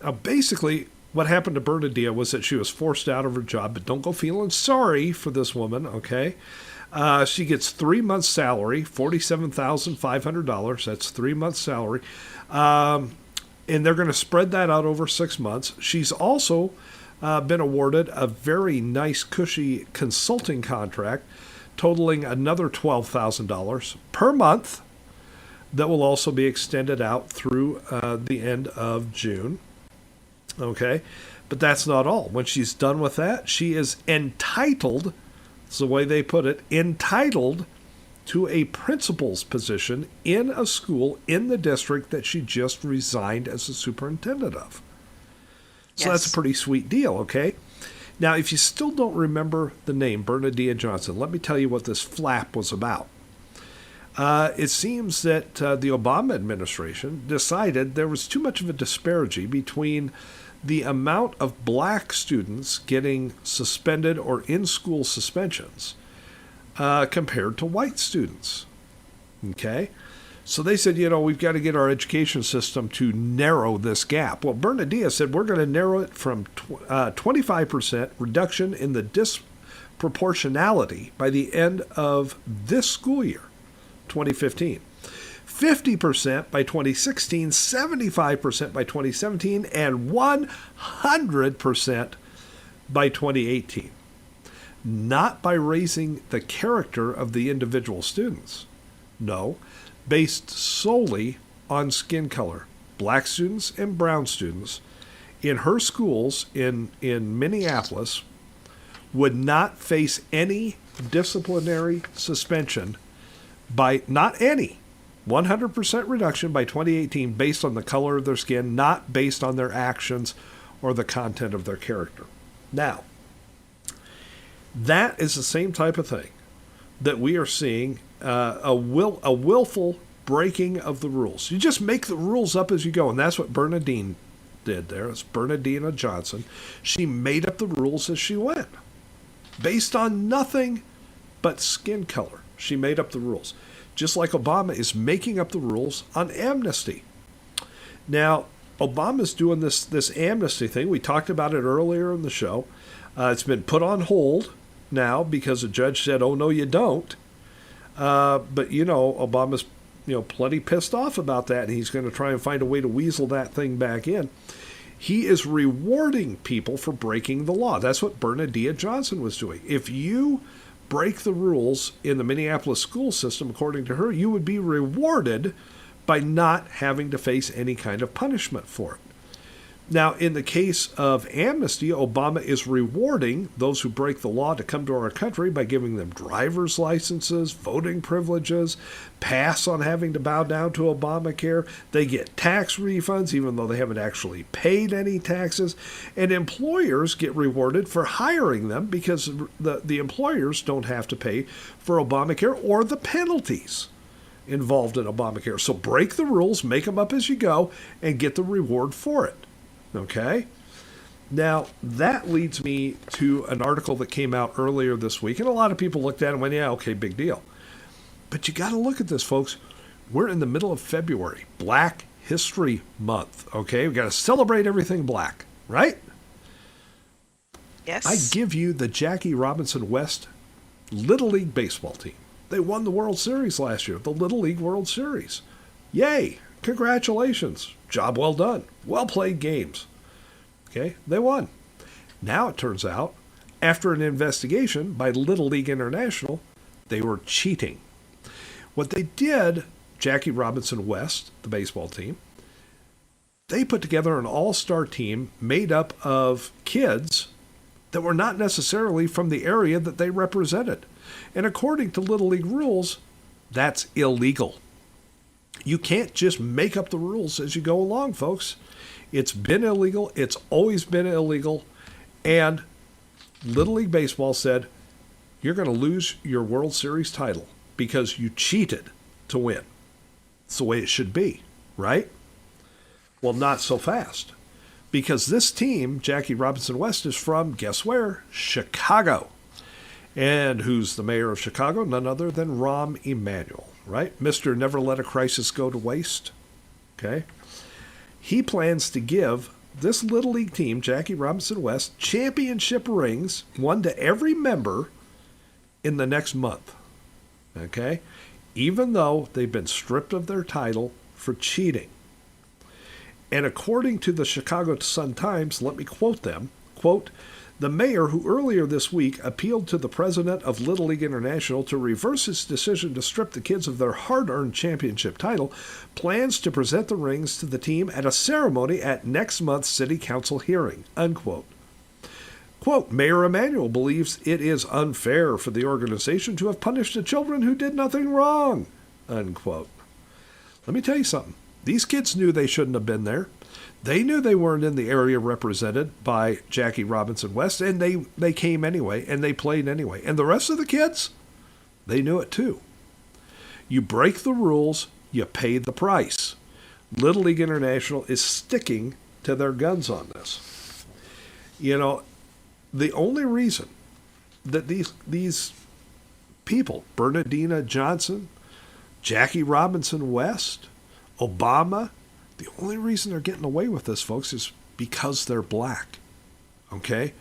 Now, basically, what happened to Bernadette was that she was forced out of her job, but don't go feeling sorry for this woman, okay? She gets 3 months' salary, $47,500. That's 3 months' salary. And they're going to spread that out over 6 months. She's also been awarded a very nice, cushy consulting contract totaling another $12,000 per month that will also be extended out through the end of June. Okay? But that's not all. When she's done with that, she is entitled, that's the way they put it, entitled to a principal's position in a school in the district that she just resigned as a superintendent of. So That's a pretty sweet deal, okay? Now, if you still don't remember the name Bernadette Johnson, let me tell you what this flap was about. It seems that the Obama administration decided there was too much of a disparity between the amount of black students getting suspended or in-school suspensions compared to white students. Okay? So they said, we've got to get our education system to narrow this gap. Well, Bernadette said we're going to narrow it from 25% reduction in the disproportionality by the end of this school year, 2015. 50% by 2016, 75% by 2017, and 100% by 2018. Not by raising the character of the individual students. No, based solely on skin color. Black students and brown students in her schools in Minneapolis would not face any disciplinary suspension by, not any, 100% reduction by 2018 based on the color of their skin, not based on their actions or the content of their character. Now, that is the same type of thing that we are seeing, a willful breaking of the rules. You just make the rules up as you go, and that's what Bernadette did there. It's Bernadette Johnson. She made up the rules as she went, based on nothing but skin color. She made up the rules. Just like Obama is making up the rules on amnesty. Now, Obama's doing this amnesty thing. We talked about it earlier in the show. It's been put on hold now because a judge said, oh, no, you don't. But, Obama's, plenty pissed off about that, and he's going to try and find a way to weasel that thing back in. He is rewarding people for breaking the law. That's what Bernadette Johnson was doing. If you break the rules in the Minneapolis school system, according to her, you would be rewarded by not having to face any kind of punishment for it. Now, in the case of amnesty, Obama is rewarding those who break the law to come to our country by giving them driver's licenses, voting privileges, pass on having to bow down to Obamacare. They get tax refunds even though they haven't actually paid any taxes. And employers get rewarded for hiring them because the employers don't have to pay for Obamacare or the penalties involved in Obamacare. So break the rules, make them up as you go, and get the reward for it. Okay? Now, that leads me to an article that came out earlier this week, and a lot of people looked at it and went, yeah, okay, big deal. But you got to look at this, folks. We're in the middle of February, Black History Month, okay? We got to celebrate everything black, right?
Yes.
I give you the Jackie Robinson West Little League baseball team. They won the World Series last year, the Little League World Series. Yay! Congratulations. Job well done. Well played games. Okay, they won. Now it turns out, after an investigation by Little League International, they were cheating. What they did, Jackie Robinson West, the baseball team, they put together an all-star team made up of kids that were not necessarily from the area that they represented. And according to Little League rules, that's illegal. You can't just make up the rules as you go along, folks. It's been illegal. It's always been illegal. And Little League Baseball said, you're going to lose your World Series title because you cheated to win. It's the way it should be, right? Well, not so fast. Because this team, Jackie Robinson West, is from, guess where? Chicago. And who's the mayor of Chicago? None other than Rahm Emanuel, right? Mr. Never Let a Crisis Go to Waste. Okay? He plans to give this Little League team, Jackie Robinson West, championship rings, one to every member, in the next month. Okay? Even though they've been stripped of their title for cheating. And according to the Chicago Sun-Times, let me quote them, quote, the mayor, who earlier this week appealed to the president of Little League International to reverse his decision to strip the kids of their hard-earned championship title, plans to present the rings to the team at a ceremony at next month's city council hearing, unquote. Quote, Mayor Emanuel believes it is unfair for the organization to have punished the children who did nothing wrong, unquote. Let me tell you something. These kids knew they shouldn't have been there. They knew they weren't in the area represented by Jackie Robinson West, and they came anyway, and they played anyway. And the rest of the kids, they knew it too. You break the rules, you pay the price. Little League International is sticking to their guns on this. You know, the only reason that these people, Bernadina Johnson, Jackie Robinson West, Obama, the only reason they're getting away with this, folks, is because they're black. Okay?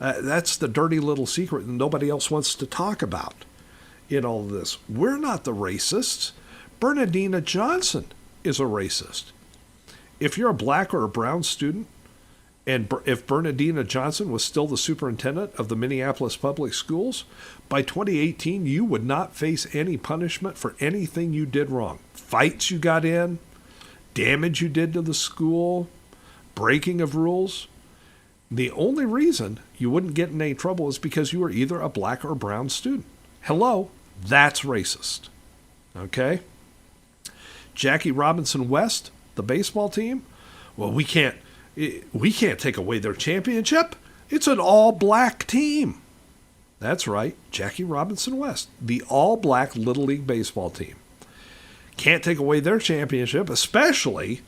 That's the dirty little secret that nobody else wants to talk about in all of this. We're not the racists. Bernadina Johnson is a racist. If you're a black or a brown student, and if Bernadina Johnson was still the superintendent of the Minneapolis Public Schools, by 2018, you would not face any punishment for anything you did wrong. Fights you got in, damage you did to the school, breaking of rules. The only reason you wouldn't get in any trouble is because you were either a black or brown student. Hello, that's racist. Okay? Jackie Robinson West, the baseball team, well, we can't take away their championship. It's an all-black team. That's right, Jackie Robinson West, the all-black Little League baseball team. Can't take away their championship, especially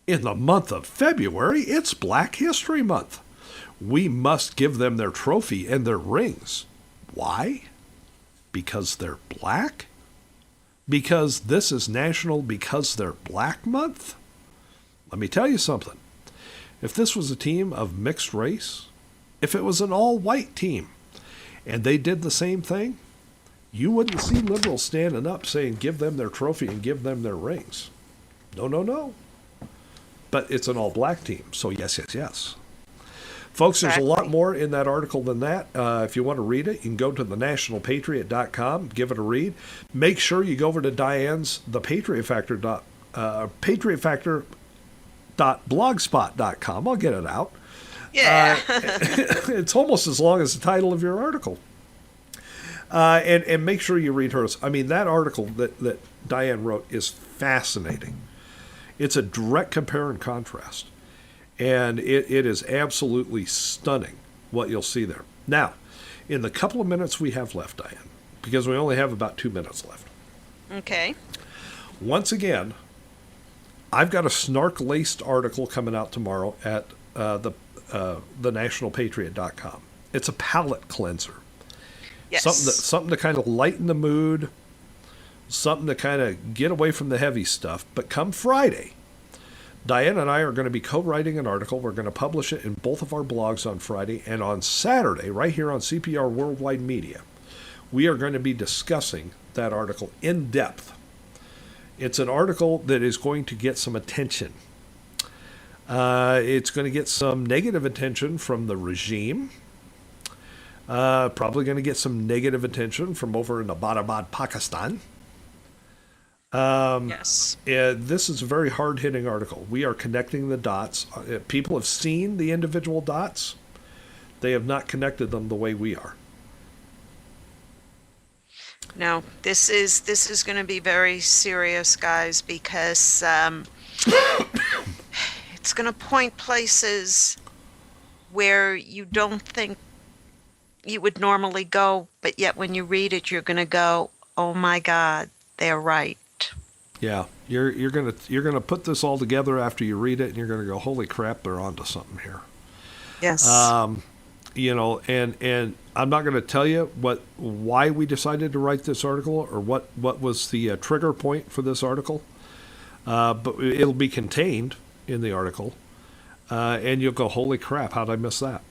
in the month of February. It's Black History Month. We must give them their trophy and their rings. Why? Because they're black? Because this is National Because They're Black Month? Let me tell you something. If this was a team of mixed race, if it was an all-white team, and they did the same thing, you wouldn't see liberals standing up saying, give them their trophy and give them their rings. No, no, no. But it's an all-black team, so yes, yes, yes. Folks, there's a lot more in that article than that. If you want to read it, you can go to thenationalpatriot.com, give it a read. Make sure you go over to Diane's Patriot Factor, patriotfactor.blogspot.com. I'll get it out.
Yeah.
It's almost as long as the title of your article. And make sure you read hers. I mean, that article that Diane wrote is fascinating. It's a direct compare and contrast. And it is absolutely stunning what you'll see there. Now, in the couple of minutes we have left, Diane, because we only have about 2 minutes left.
Okay.
Once again, I've got a snark-laced article coming out tomorrow at thenationalpatriot.com. It's a palate cleanser.
Yes.
Something to kind of lighten the mood, something to kind of get away from the heavy stuff. But come Friday, Diane and I are going to be co-writing an article. We're going to publish it in both of our blogs on Friday. And on Saturday, right here on CPR Worldwide Media, we are going to be discussing that article in depth. It's an article that is going to get some attention. It's going to get some negative attention from the regime. Probably going to get some negative attention from over in Abbottabad, Pakistan.
Yes.
This is a very hard-hitting article. We are connecting the dots. People have seen the individual dots. They have not connected them the way we are.
No, this is going to be very serious, guys, because it's going to point places where you don't think you would normally go, but yet when you read it, you're going to go, "Oh my God, they're right."
Yeah, you're gonna put this all together after you read it, and you're gonna go, "Holy crap, they're onto something here."
Yes.
You know, and I'm not going to tell you why we decided to write this article or what was the trigger point for this article, but it'll be contained in the article, and you'll go, "Holy crap, how did I miss that?"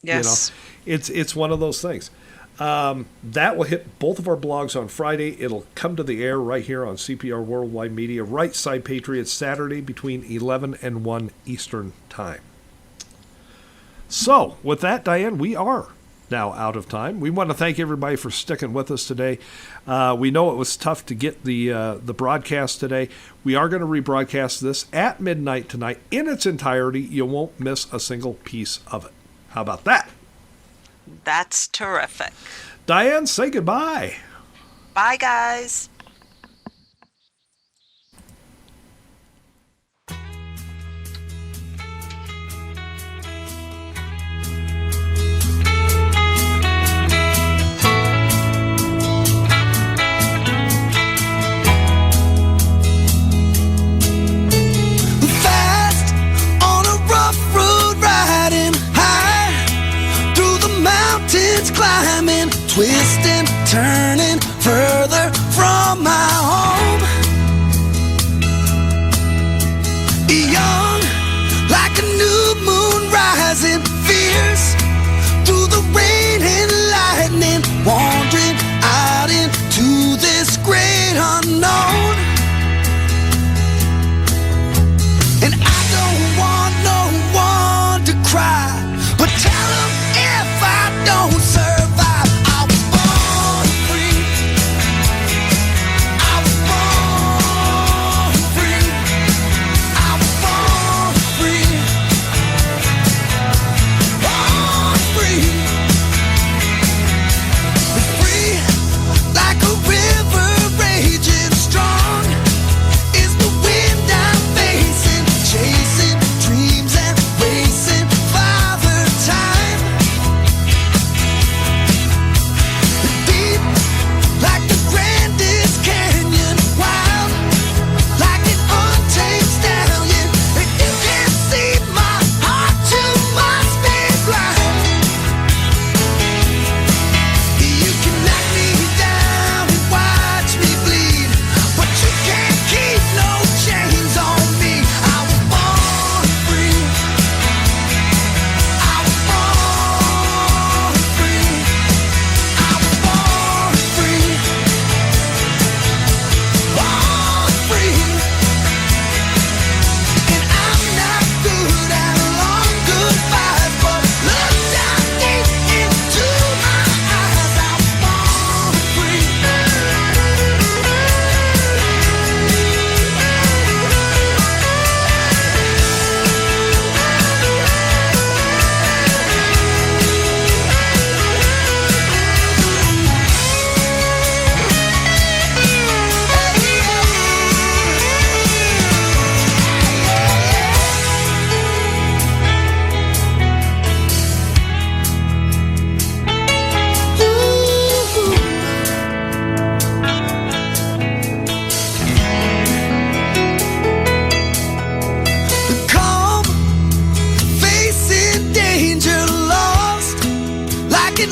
Yes.
You know, it's one of those things. That will hit both of our blogs on Friday. It'll come to the air right here on CPR Worldwide Media, Right Side Patriots, Saturday between 11 and 1 Eastern Time. So, with that, Diane, we are now out of time. We want to thank everybody for sticking with us today. We know it was tough to get the broadcast today. We are going to rebroadcast this at midnight tonight in its entirety. You won't miss a single piece of it. How about that?
That's terrific.
Diane, say goodbye.
Bye, guys.
Fast on a rough road, riding high through the mountains, climbing, twisting, turning further from my home. Young, like a new moon rising, fierce through the rain and lightning, wandering out into this great unknown. And I don't want no one to cry, but tell them if I don't survive, I was born free. I was born free. I was born free. Born free. Free like a river raging strong is the wind I'm facing, chasing dreams and racing Father Time. Deep like the grandest canyon, wild like an untamed stallion. If you can't see my heart, you must be blind. You can knock me down and watch me bleed, but you can't keep no chains on me. I was born free. I was born free. I was born free. Born free. And I'm not good at long goodbyes, but look down deep into my eyes. I was born free. Calm, facing danger, lost like an